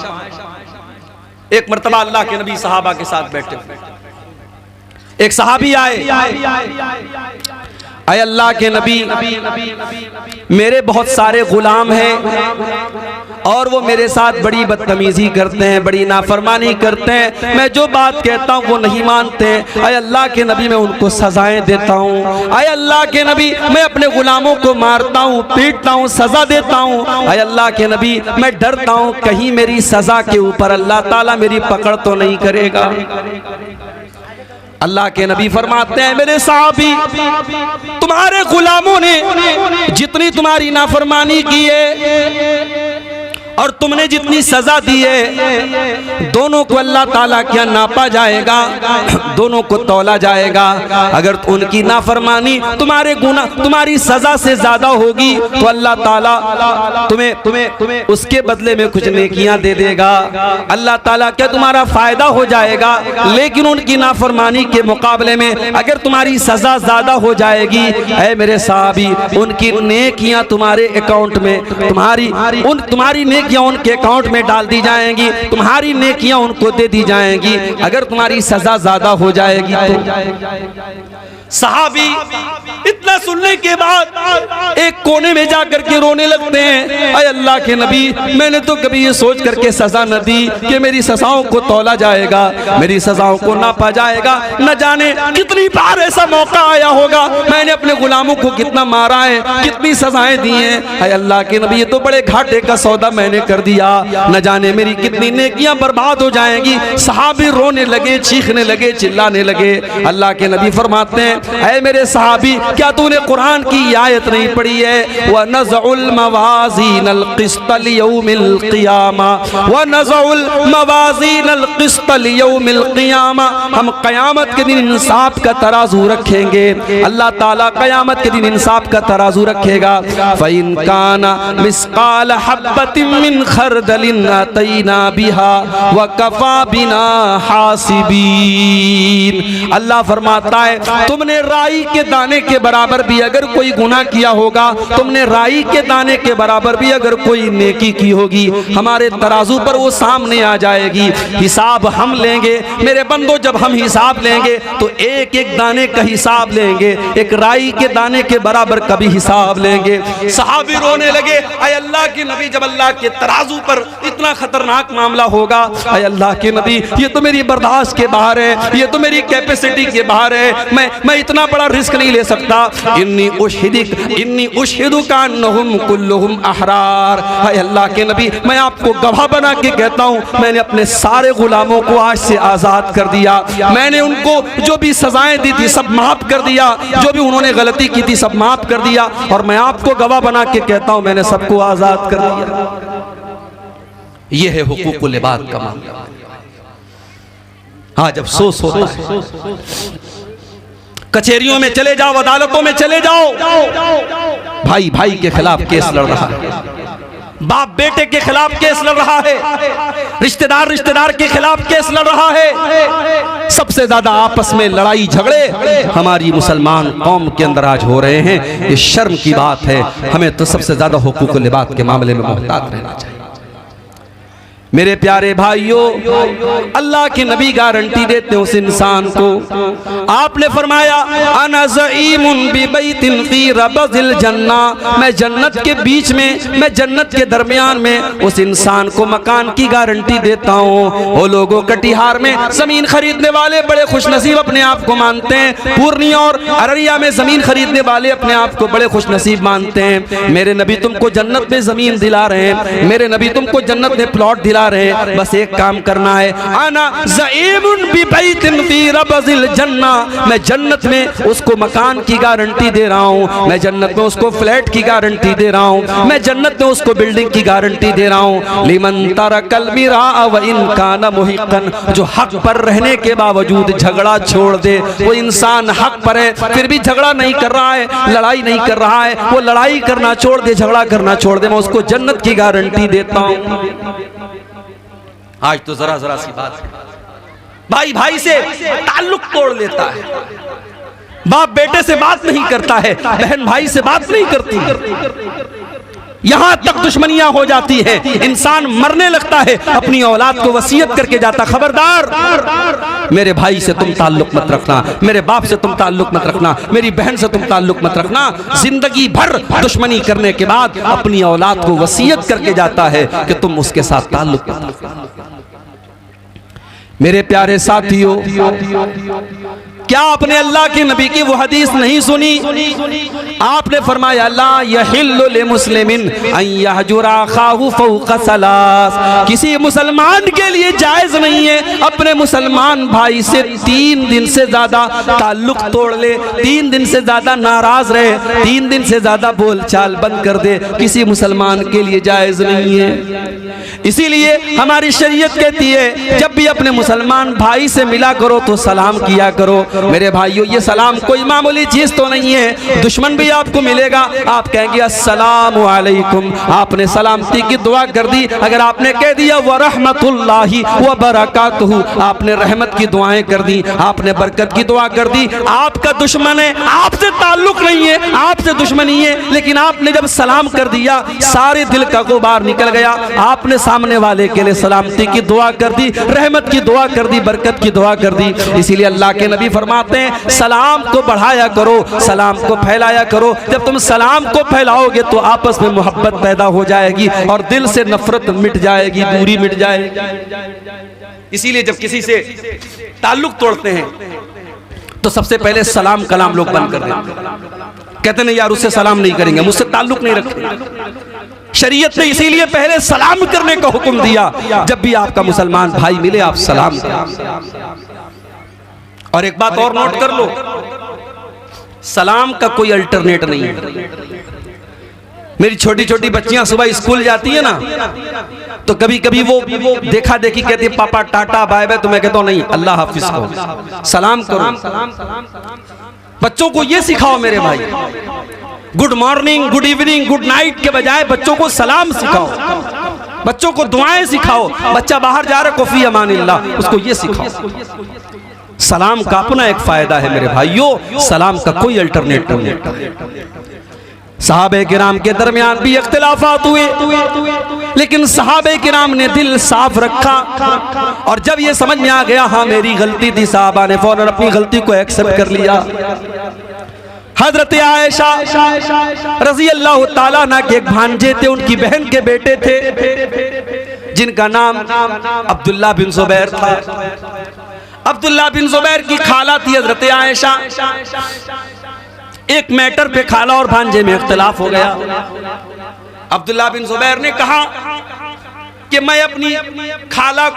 Speaker 1: एक मर्तबा अल्लाह के नबी सहाबा के साथ बैठे, एक सहाबी आए, आए अल्लाह के नबी मेरे बहुत सारे गुलाम हैं और वो मेरे साथ बड़ी बदतमीजी करते हैं, बड़ी नाफरमानी करते हैं, मैं जो बात कहता हूँ वो नहीं मानते हैं। आए अल्लाह के नबी मैं उनको सजाएं देता हूँ, आए अल्लाह के नबी मैं अपने गुलामों को मारता हूँ, पीटता हूँ, सजा देता हूँ, आए अल्लाह के नबी मैं डरता हूँ कहीं मेरी सजा के ऊपर अल्लाह ताला मेरी पकड़ तो नहीं करेगा। अल्लाह के नबी फरमाते हैं मेरे साहबी तुम्हारे गुलामों ने जितनी तुम्हारी नाफरमानी की है और तुमने जितनी सजा दी है, दोनों को अल्लाह ताला क्या नापा जाएगा, दोनों को तौला जाएगा। अगर उनकी नाफरमानी तुम्हारे गुनाह तुम्हारी सजा से ज्यादा होगी तो अल्लाह ताला तुम्हें उसके बदले में कुछ नेकियां दे देगा, अल्लाह ताला क्या तुम्हारा फायदा हो जाएगा। लेकिन उनकी नाफरमानी के मुकाबले में अगर तुम्हारी सजा ज्यादा हो जाएगी, ऐ मेरे साहबी उनकी नेकियां तुम्हारे अकाउंट में तुम्हारी नेकियां उनके अकाउंट में डाल दी जाएंगी, तुम्हारी नेकियां उनको दे दी जाएंगी। अगर तुम्हारी सजा ज्यादा हो जाएगी तो सहाबी इतना सुनने के बाद एक कोने में जाकर के रोने लगते हैं, अय अल्लाह के नबी मैंने तो कभी ये सोच करके सजा न दी कि मेरी सजाओं को तौला जाएगा, मेरी सजाओं को नापा जाएगा। न जाने कितनी बार ऐसा मौका आया होगा, मैंने अपने गुलामों को कितना मारा है, कितनी सजाएं दी हैं। अय अल्लाह के नबी ये तो बड़े घाटे का सौदा मैंने कर दिया, न जाने मेरी कितनी नेकियां बर्बाद हो जाएंगी। सहाबी रोने लगे, चीखने लगे, चिल्लाने लगे। अल्लाह के नबी फरमाते हैं ऐ मेरे सहाबी क्या तूने कुरान की आयत नहीं पढ़ी है, व नज़उल मवाज़ीनल क़िस्त लियौमिल क़ियामा, व नज़उल मवाज़ीनल क़िस्त लियौमिल क़ियामा। हम क़यामत के दिन इंसाफ का तराजू रखेंगे, अल्लाह ताला क़यामत के दिन इंसाफ का तराजू रखेगा। फ़इन काना मिस्क़ाल हब्बतिन मिन खरदलिन अतैना बिहा व कफ़ा बिना हासिबीन। अल्लाह फरमाता है तुमने राई के दाने के बराबर भी अगर कोई गुनाह किया होगा, तुमने राई के दाने के बराबर भी अगर कोई नेकी की होगी, हमारे तराजू पर वो सामने आ जाएगी। हिसाब हम लेंगे मेरे बंदो, जब हम हिसाब लेंगे तो एक एक दाने का हिसाब लेंगे, एक राई के दाने के बराबर का भी हिसाब लेंगे। सहाबी रोने लगे, अय अल्लाह के नबी जब अल्लाह के तराजू पर इतना खतरनाक मामला होगा, अय अल्लाह के नबी ये तो मेरी बर्दाश्त के बाहर है, ये तो मेरी कैपेसिटी के बाहर है, मैं इतना बड़ा रिस्क नहीं ले सकता। इन्नी उशहिदुका अन्नहुम कुल्लुहुम अहरार। हाय अल्लाह के नबी मैं आपको गवाह बना के कहता हूँ मैंने अपने सारे गुलामों को आज से आज़ाद कर दिया, मैंने उनको जो भी सजाएं दी थी सब माफ कर दिया, जो भी उन्होंने गलती की थी सब माफ कर दिया, और मैं आपको गवाह बना के कहता हूँ मैंने सबको आज़ाद कर दिया। यह है हुकूकुल इबाद का मामला। आज अफसोस होता है, कचहरियों में चले जाओ, अदालतों में चले जाओ, भाई भाई के खिलाफ केस लड़ रहा है, बाप बेटे के खिलाफ केस लड़ रहा है, रिश्तेदार रिश्तेदार के खिलाफ केस लड़ रहा है। सबसे ज्यादा आपस में लड़ाई झगड़े हमारी मुसलमान कौम के अंदर आज हो रहे हैं। ये शर्म की बात है। हमें तो सबसे ज्यादा हुकूकुल इबाद के मामले में मोहतात रहना चाहिए। मेरे प्यारे भाइयों, अल्लाह के नबी गारंटी देते हैं उस इंसान को। आपने फरमाया अना ज़ईमुन बिबैतिन फी रबज़िल जन्ना, मैं जन्नत के बीच में, मैं जन्नत के दरमियान में उस इंसान को मकान की गारंटी देता हूँ। वो लोगों कटिहार में जमीन खरीदने वाले बड़े खुशनसीब अपने आप को मानते हैं, पूर्णिया और अररिया में जमीन खरीदने वाले अपने आप को बड़े खुशनसीब मानते हैं। मेरे नबी तुमको जन्नत में जमीन दिला रहे हैं, मेरे नबी तुमको जन्नत में प्लॉट दिला खिला रहे हैं, बस एक काम करना है, आना ज़ईमुन बिबैतिन फी रबज़िल जन्ना, मैं जन्नत में उसको मकान की गारंटी दे रहा हूँ, मैं जन्नत में उसको फ्लैट की गारंटी दे रहा हूँ, मैं जन्नत में उसको बिल्डिंग की गारंटी दे रहा हूँ। लिमन तरकल मिरा व इन काना मुहिqqन, जो हक पर रहने के बावजूद झगड़ा छोड़ दे, वो इंसान हक पर है फिर भी झगड़ा नहीं कर रहा है, लड़ाई नहीं कर रहा है, वो लड़ाई करना छोड़ दे, झगड़ा करना छोड़ दे, मैं उसको जन्नत की गारंटी देता हूं। आज तो जरा जरा सी बात, भाई भाई से ताल्लुक तोड़ लेता है, बाप बेटे से बात नहीं करता है, बहन भाई से बात नहीं करती, यहां तक दुश्मनियां हो जाती है, इंसान मरने लगता है, अपनी औलाद को वसीयत करके जाता, खबरदार मेरे भाई से तुम ताल्लुक मत रखना, मेरे बाप से तुम ताल्लुक मत रखना, मेरी बहन से तुम ताल्लुक मत रखना। जिंदगी भर दुश्मनी करने के बाद अपनी औलाद को वसीयत करके जाता है कि तुम उसके साथ ताल्लुक मत रखना। मेरे प्यारे साथियों, क्या आपने अल्लाह के नबी की वो हदीस नहीं सुनी? आपने फरमाया ला यहिल्लु लिमुस्लिमिन अन यहजुरा अखाहु फौqa सलास, किसी मुसलमान के लिए जायज नहीं है अपने मुसलमान भाई से 3 दिन से ज्यादा ताल्लुक तोड़ ले, 3 दिन से ज्यादा नाराज रहे, 3 दिन से ज्यादा बोलचाल बंद कर दे, किसी मुसलमान के लिए जायज नहीं है। इसीलिए हमारी शरीयत कहती है जब भी अपने मुसलमान भाई से मिला करो तो सलाम किया करो। मेरे भाइयों, ये सलाम कोई मामूली चीज तो नहीं है, दुश्मन भी आपको मिलेगा, आप कहेंगे अस्सलामु अलैकुम, आपने सलामती की दुआ कर दी। अगर आपने कह दिया व रहमतुल्लाहि व बरकातुहु, आपने रहमत की दुआएं कर दी, आपने बरकत की दुआ कर दी, आपका दुश्मन है, आपसे ताल्लुक नहीं है, आपसे दुश्मनी है, लेकिन आपने जब सलाम कर दिया सारे दिल का गुबार निकल गया, आपने सामने वाले के लिए सलामती की दुआ कर दी, रहमत की दुआ कर दी, बरकत की दुआ कर दी। इसीलिए अल्लाह के नबी फरमाते हैं सलाम को बढ़ाया करो, सलाम को फैलाया करो। जब तुम सलाम को फैलाओगे तो आपस में मोहब्बत पैदा हो जाएगी और दिल से नफरत मिट जाएगी, दूरी मिट जाएगी। इसीलिए जब किसी से ताल्लुक तोड़ते हैं तो सबसे पहले सलाम कलाम लोग बंद कर देते, कहते नहीं यार उससे सलाम नहीं करेंगे, मुझसे ताल्लुक नहीं रखेंगे। शरीयत ने इसीलिए पहले सलाम करने का हुक्म दिया, जब भी आपका मुसलमान भाई मिले आप सलाम करें। और एक बात और नोट कर लो, सलाम का कोई अल्टरनेट नहीं है। मेरी छोटी छोटी बच्चियां सुबह स्कूल जाती है ना, तो कभी कभी वो देखा देखी कहती है पापा टाटा बाय बाय, तो मैं कहता हूं नहीं अल्लाह हाफिज को सलाम करो। बच्चों को ये सिखाओ मेरे भाई, good morning good evening good night के बजाय बच्चों को सलाम सिखाओ, बच्चों को दुआएं सिखाओ। बच्चा बाहर जा रहा कुफी अमानिल्लाह, उसको ये सिखाओ। सलाम का अपना एक फायदा है मेरे भाइयों, सलाम का कोई अल्टरनेटिव नहीं। सहाबे किराम के दरमियान भी इख्तिलाफात हुए, लेकिन सहाबे किराम ने दिल साफ रखा, और जब ये समझ में आ गया हाँ मेरी गलती थी, साहबा ने फौरन अपनी गलती को एक्सेप्ट कर लिया। हजरत आयशा रजी अल्लाह ताला अन्हा के एक भांजे थे, उनकी बहन के बेटे थे जिनका नाम अब्दुल्ला बिन जुबैर था। अब्दुल्ला बिन जुबैर की खाला थी हजरत आयशा। एक मैटर पे खाला और भांजे में इख्तिलाफ हो गया। अब्दुल्ला बिन जुबैर ने कहा कि मैं अपनी खाला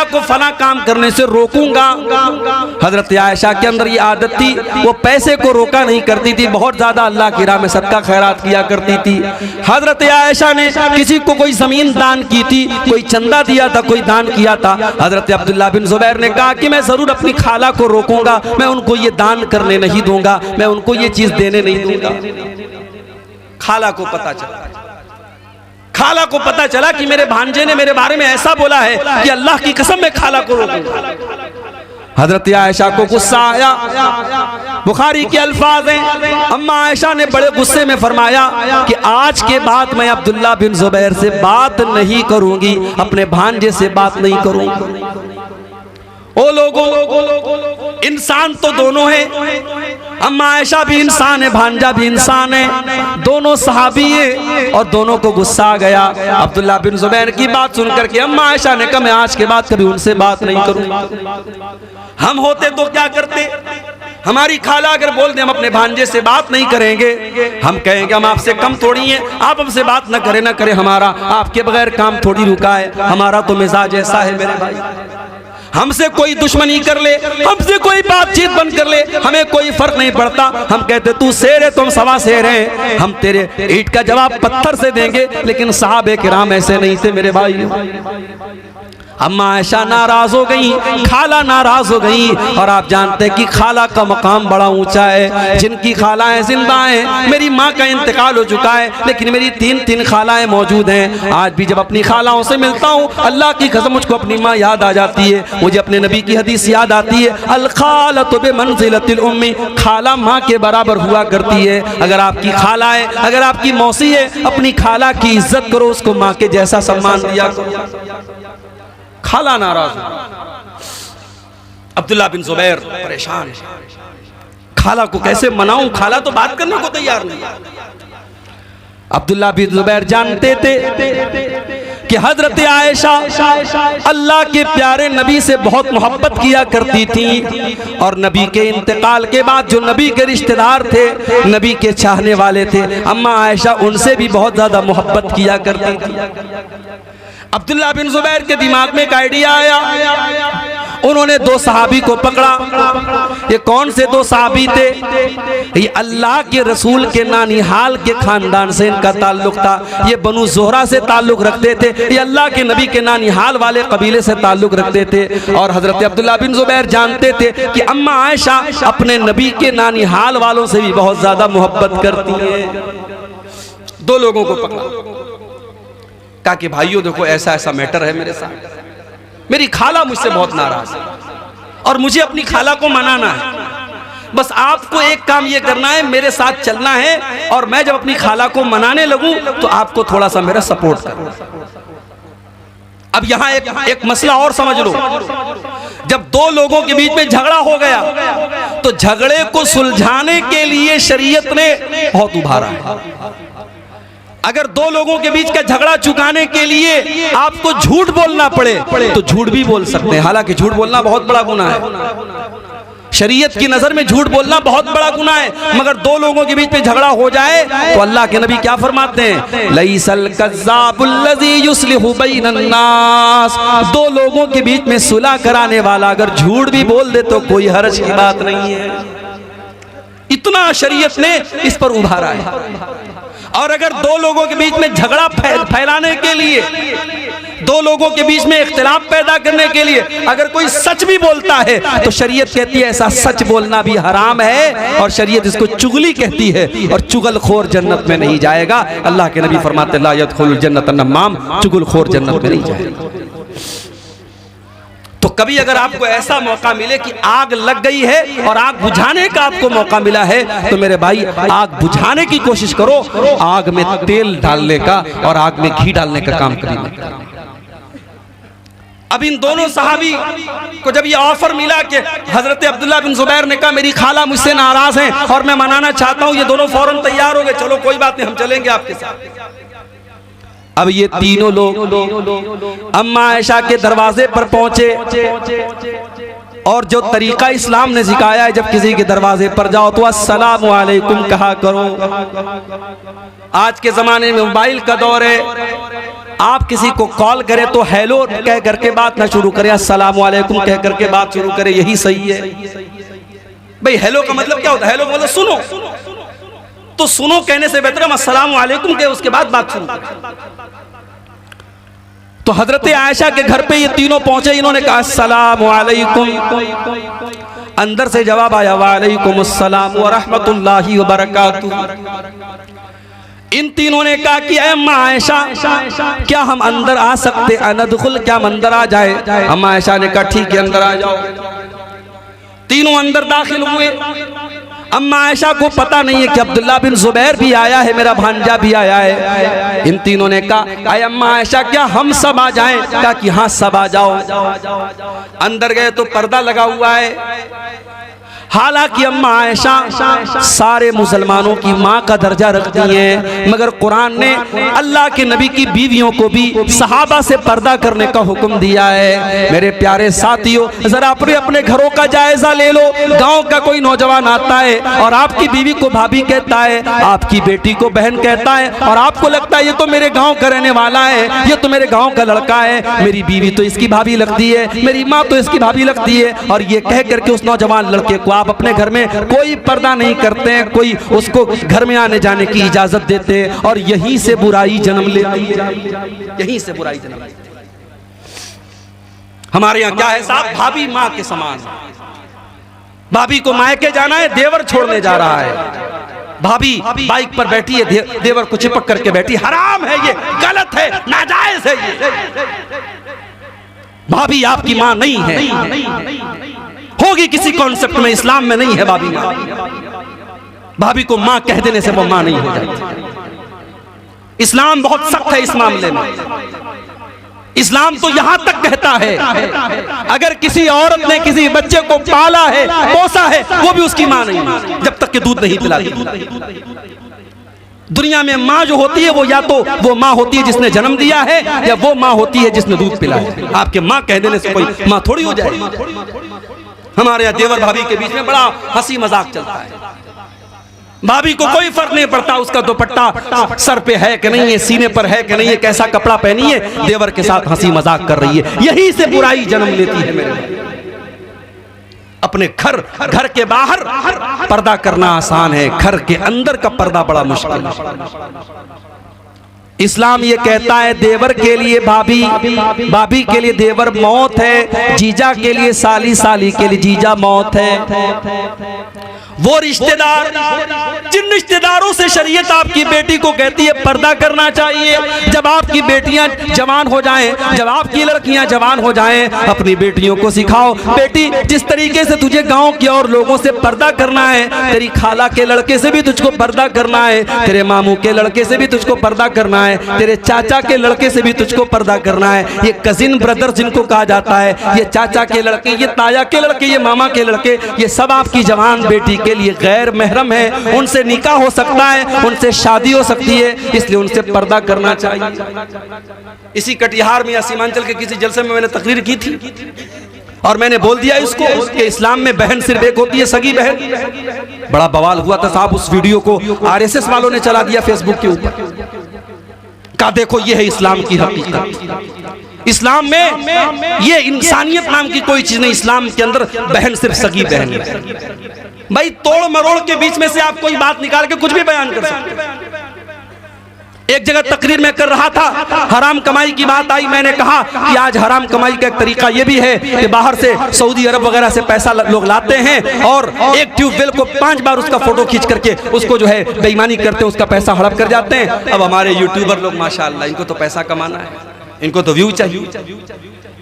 Speaker 1: को फला काम करने से रोकूंगा। हजरत आयशा के अंदर ये आदत थी, वो पैसे को रोका नहीं करती थी, बहुत ज्यादा अल्लाह की राह में सदका खैरात किया करती थी। हजरत आयशा ने किसी को कोई जमीन दान की थी, कोई चंदा दिया था, कोई दान किया था। हजरत अब्दुल्ला बिन जुबैर ने कहा कि मैं जरूर अपनी खाला को रोकूंगा, मैं उनको ये दान करने नहीं दूंगा, मैं उनको ये चीज देने नहीं दूंगा। खाला को पता चला कि मेरे भांजे ने मेरे बारे में ऐसा बोला है कि अल्लाह की कसम मैं खाला को रोकूंगा। हजरत आयशा को गुस्सा आया। बुखारी के अल्फाज हैं, अम्मा आयशा ने बड़े गुस्से में फरमाया कि आज के बाद मैं अब्दुल्ला बिन जुबैर से बात नहीं करूंगी, अपने भांजे से बात नहीं करूंगी। ओ लोगों, इंसान तो दोनों हैं, अम्मा आयशा भी इंसान है, भांजा भी इंसान है, दोनों सहाबी है, और दोनों को गुस्सा आ गया। अब्दुल्ला बिन जुबैर की बात सुनकर के अम्मा आयशा ने कहा मैं आज के बाद कभी उनसे बात नहीं करूंगा। हम होते तो क्या करते, हमारी खाला अगर बोल दे हम अपने भांजे से बात नहीं करेंगे, हम कहेंगे हम आपसे कम थोड़ी हैं, आप हमसे बात ना करें हमारा आपके बगैर काम थोड़ी रुका है। हमारा तो मिजाज ऐसा है मेरे भाई, हमसे कोई दुश्मनी कर ले, हमसे कोई बातचीत बंद कर ले, हमें कोई फर्क नहीं पड़ता। हम कहते तू शेर है, तुम सवा शेर हैं, हम तेरे ईंट का जवाब पत्थर से देंगे। लेकिन साहबे किराम ऐसे नहीं थे मेरे भाई। अम्मा आयशा नाराज हो गई, खाला नाराज हो गई। और आप जानते हैं कि खाला का मकाम बड़ा ऊंचा है। जिनकी खालाएं जिंदा हैं, मेरी माँ का इंतकाल हो चुका है लेकिन मेरी तीन खालाएं मौजूद हैं। आज भी जब अपनी खालाओं से मिलता हूँ, अल्लाह की कसम मुझको अपनी माँ याद आ जाती है, मुझे अपने नबी की हदीस याद आती है, अल खालतु बिमंज़िलतिल उम्मी, खाला माँ के बराबर हुआ करती है। अगर आपकी खाला है, अगर आपकी मौसी है, अपनी खाला की इज्जत करो, उसको माँ के जैसा सम्मान दिया करो। खाला नाराज, अब्दुल्ला बिन जुबैर परेशान, खाला को कैसे मनाऊं, खाला तो बात करने को तैयार नहीं। अब्दुल्ला बिन जुबैर जानते थे कि हजरत आयशा अल्लाह के प्यारे नबी से बहुत मोहब्बत किया करती थी, और नबी के इंतकाल के बाद जो नबी के रिश्तेदार थे, नबी के चाहने वाले थे, अम्मा आयशा उनसे भी बहुत ज्यादा मोहब्बत किया करती थी। अब्दुल्ला बिन जुबैर के दिमाग में एक आइडिया आया, उन्होंने दो सहाबी को पकड़ा। ये कौन से दो सहाबी थे? ये अल्लाह के रसूल के नानिहाल के खानदान से इनका ताल्लुक था। ये बनु ज़ोहरा से ताल्लुक रखते थे, ये अल्लाह के नबी के नानिहाल वाले कबीले से ताल्लुक रखते थे। और हजरत अब्दुल्ला बिन जुबैर जानते थे कि अम्मा आयशा अपने नबी के नानिहाल वालों से भी बहुत ज्यादा मोहब्बत करती है। दो लोगों को पकड़ा, कहा कि भाइयों देखो ऐसा ऐसा मैटर है मेरे साथ, मेरी खाला मुझसे बहुत नाराज है और मुझे अपनी खाला को मनाना है। बस आपको एक काम ये करना है, मेरे साथ चलना है, और मैं जब अपनी खाला को मनाने लगूं तो आपको थोड़ा सा मेरा सपोर्ट करना। अब यहां एक मसला और समझ लो, जब दो लोगों के बीच में झगड़ा हो गया तो झगड़े को सुलझाने के लिए शरीयत ने बहुत उभारा है। अगर दो लोगों के बीच का झगड़ा चुकाने के लिए आपको झूठ बोलना पड़े तो झूठ भी बोल सकते हैं, हालांकि झूठ बोलना बहुत बड़ा गुनाह है। शरीयत की नजर में झूठ बोलना बहुत बड़ा गुनाह है, मगर दो लोगों के बीच में झगड़ा हो जाए तो अल्लाह के नबी क्या फरमाते हैं? लईसल कज़्ज़ाबुल्लज़ी युस्लिहु बैनन्नास, दो लोगों के बीच में सुलह कराने वाला अगर झूठ भी बोल दे तो कोई हर्ज की बात नहीं है। इतना शरीयत ने इस पर उभारा है। और अगर दो लोगों के बीच में झगड़ा फैलाने के लिए, दो लोगों के बीच में इख्तिलाफ पैदा करने के लिए अगर कोई सच भी बोलता है तो शरीयत कहती है ऐसा सच बोलना भी हराम है, और शरीयत इसको चुगली कहती है, और चुगलखोर जन्नत में नहीं जाएगा। अल्लाह के नबी फरमाते ला यदखुलुल जन्नत नम्माम, चुगलखोर जन्नत में नहीं जाएगा। तो कभी अगर आपको ऐसा मौका मिले कि आग लग गई है और आग बुझाने का आपको मौका मिला है तो मेरे भाई आग बुझाने की कोशिश करो, आग में तेल डालने का और आग में घी डालने का काम करिए। अब इन दोनों सहाबी को जब ये ऑफर मिला कि हजरत अब्दुल्ला बिन जुबैर ने कहा मेरी खाला मुझसे नाराज हैं और मैं मनाना चाहता हूं, ये दोनों फौरन तैयार हो गए, चलो कोई बात नहीं हम चलेंगे आपके साथ। अब ये तीनों लोग अम्मा आयशा के दरवाजे पर पहुंचे, और जो तरीका इस्लाम ने सिखाया है जब किसी के दरवाजे पर जाओ तो अस्सलामु अलैकुम कहा करो। आज के जमाने में मोबाइल का दौर है, आप किसी को कॉल करें तो हेलो कह करके बात ना शुरू करें, अस्सलामु अलैकुम कह करके बात शुरू करें, यही सही है। भाई हेलो का मतलब क्या होता है? हेलो का मतलब सुनो, तो सुनो कहने से बेहतर हम अस्सलामु अलैकुम कहे उसके बाद बात शुरू करें। तो हजरत आयशा के घर पे ये तीनों पहुंचे, इन्होंने कहा अस्सलामु अलैकुम, अंदर से जवाब आया वालेकुम अस्सलाम व रहमतुल्लाहि व बरकातुहू। इन तीनों ने कहा कि अम्मा आयशा क्या हम अंदर आ सकते, अनदखुल, क्या हम अंदर आ जाए? अम्मा आयशा ने कहा ठीक है अंदर आ जाओ। तीनों अंदर दाखिल हुए। अम्मा आयशा को पता नहीं है कि अब्दुल्ला बिन जुबैर भी आया है, मेरा भांजा भी आया है। इन तीनों ने कहा अम्मा आयशा क्या हम सब आ जाएं? कहा कि हाँ सब आ जाओ। अंदर गए तो पर्दा लगा हुआ है, हालांकि अम्मा आयशा सारे मुसलमानों की माँ का दर्जा रखती हैं, मगर कुरान ने अल्लाह के नबी की बीवियों को भी सहाबा से पर्दा करने का हुक्म दिया है। मेरे प्यारे साथियों, जरा अपने अपने घरों का जायजा ले लो। गांव का कोई नौजवान आता है और आपकी बीवी को भाभी कहता है, आपकी बेटी को बहन कहता है, और आपको लगता है ये तो मेरे गांव का रहने वाला है, ये तो मेरे गांव का लड़का है, मेरी बीवी तो इसकी भाभी लगती है, मेरी माँ तो इसकी भाभी लगती है, और ये कह करके उस नौजवान लड़के को आप अपने घर में कोई पर्दा नहीं करते हैं, कोई उसको घर में आने जाने की इजाजत देते हैं, और यहीं से बुराई जन्म लेती है, यहीं से बुराई जन्म लेती है। हमारे यहाँ क्या है साहब, भाभी माँ के समान। भाभी को मायके जाना है, देवर छोड़ने जा रहा है, भाभी बाइक पर बैठी है, देवर को चिपक करके बैठी। हराम है ये, गलत है, नाजायज है ये। भाभी आपकी माँ नहीं है, होगी किसी कॉन्सेप्ट में, इस्लाम में नहीं है भाभी माँ। भाभी को माँ कह देने से वो माँ नहीं हो जाती। इस्लाम बहुत सख्त है इस मामले में। इस्लाम तो यहां तक कहता है, अगर किसी औरत ने किसी बच्चे को पाला है, पोसा है, वो भी उसकी मां नहीं है जब तक कि दूध नहीं पिलाती। दुनिया में माँ जो होती है वो या तो वो माँ होती है जिसने जन्म दिया है, या वो माँ होती है जिसने दूध पिलाया। आपके माँ कह देने से कोई माँ थोड़ी हो जाए। हमारे यहाँ देवर भाभी के बीच में बड़ा हंसी मजाक चलता है। भाभी को कोई फर्क नहीं पड़ता उसका दुपट्टा सर पे है कि नहीं है, सीने पर है कि नहीं है, कैसा कपड़ा पहनी है, देवर के साथ हंसी मजाक कर रही है। यहीं से बुराई जन्म लेती है मेरे भाई। अपने घर के बाहर पर्दा करना आसान है, घर के अंदर का पर्दा बड़ा मुश्किल है। इस्लाम ये कहता है देवर के लिए भाभी, भाभी के लिए देवर मौत है, जीजा के लिए साली, साली के लिए जीजा मौत है। वो रिश्तेदार जिन रिश्तेदारों से शरीयत आपकी बेटी को कहती है पर्दा करना चाहिए, जब आपकी बेटियां जवान हो जाएं, जब आपकी लड़कियां जवान हो जाएं, अपनी बेटियों को सिखाओ, बेटी जिस तरीके से तुझे गांव के और लोगों से पर्दा करना है, तेरी खाला के लड़के से भी तुझको पर्दा करना है, तेरे मामू के लड़के से भी तुझको पर्दा करना है, तेरे चाचा के लड़के से भी तुझको पर्दा करना है। ये कजिन ब्रदर जिनको कहा जाता है, ये चाचा के लड़के, ये ताया के लड़के, ये मामा के लड़के, ये सब आपकी जवान बेटी के लिए गैर महरम है। उनसे निकाह हो सकता है, उनसे शादी हो सकती है, इसलिए उनसे पर्दा करना चाहिए। इसी कटिहार में या सीमांचल के किसी जलसे में मैंने तकरीर की थी और मैंने बोल दिया इसको कि इस्लाम में बहन सिर्फ एक होती है, सगी बहन। बड़ा बवाल हुआ था साहब, उस वीडियो को आरएसएस वालों ने चला दिया फेसबुक के ऊपर। कहा देखो ये है इस्लाम की हकीकत। इस्लाम में ये इंसानियत नाम की कोई चीज नहीं, इस्लाम के अंदर बहन सिर्फ सगी बहन है। भाई तोड़ मरोड़ के बीच में से आप कोई बात निकाल के कुछ भी बयान कर सकते हैं। एक जगह तकरीर में कर रहा था, हराम कमाई की बात आई, मैंने कहा कि आज हराम कमाई का एक तरीका यह भी है कि बाहर से सऊदी अरब वगैरह से पैसा लोग लाते हैं और एक ट्यूबवेल को 5 बार उसका फोटो खींच करके उसको जो है बेईमानी करते हैं, उसका पैसा हड़प कर जाते हैं। अब हमारे यूट्यूबर लोग माशाअल्लाह, इनको तो पैसा कमाना है, इनको तो व्यू चाहिए,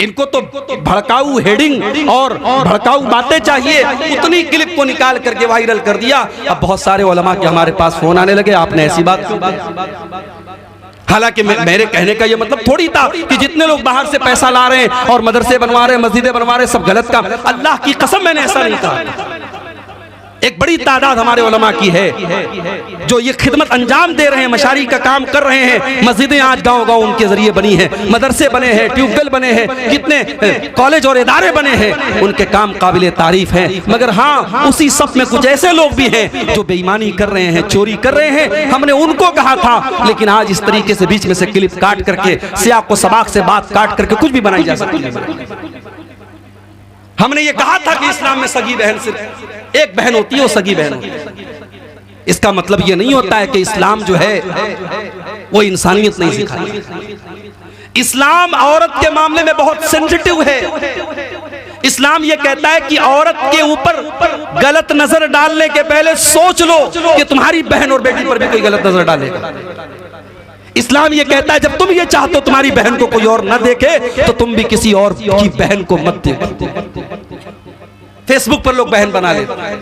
Speaker 1: इनको तो भड़काऊ हेडिंग और भड़काऊ बातें चाहिए। उतनी क्लिप को निकाल करके वायरल कर दिया। अब बहुत सारे उलमा के हमारे पास फोन आने लगे, आपने ऐसी बात क्यों की? हालांकि मेरे कहने का ये मतलब थोड़ी था कि जितने लोग बाहर से पैसा ला रहे हैं और मदरसे बनवा रहे हैं, मस्जिदें बनवा रहे हैं, सब गलत काम। अल्लाह की कसम मैंने ऐसा नहीं कहा। एक बड़ी तादाद हमारे उलमा की है जो ये खिदमत अंजाम दे रहे हैं, मशारी का काम कर रहे हैं। मस्जिदें आज गांव-गांव उनके जरिए बनी हैं, मदरसे बने हैं, ट्यूबवेल बने हैं, कितने कॉलेज और इदारे बने हैं, उनके काम काबिले तारीफ हैं। मगर हाँ, उसी सफ में कुछ ऐसे लोग भी हैं जो बेईमानी कर रहे हैं, चोरी कर रहे हैं। हमने उनको कहा था, लेकिन आज इस तरीके से बीच में से क्लिप काट करके, सियाक को सबाक से बात काट करके कुछ भी बनाई जा सकती है। हमने ये कहा था कि इस्लाम में सगी बहन सिर्फ एक बहन होती है, वो सगी बहन होती है। इसका मतलब ये नहीं होता है कि इस्लाम जो है वो इंसानियत नहीं सिखाती। इस्लाम औरत के मामले में बहुत सेंसिटिव है। इस्लाम ये कहता है कि औरत के ऊपर गलत नजर डालने के पहले सोच लो कि तुम्हारी बहन और बेटी पर भी कोई गलत नजर डालेगा। इस्लाम ये कहता है जब तुम ये चाहते हो तुम्हारी बहन को कोई और न देखे, तो तुम भी किसी और की बहन को मत देखो। फेसबुक पर लोग बहन बना लेते हैं।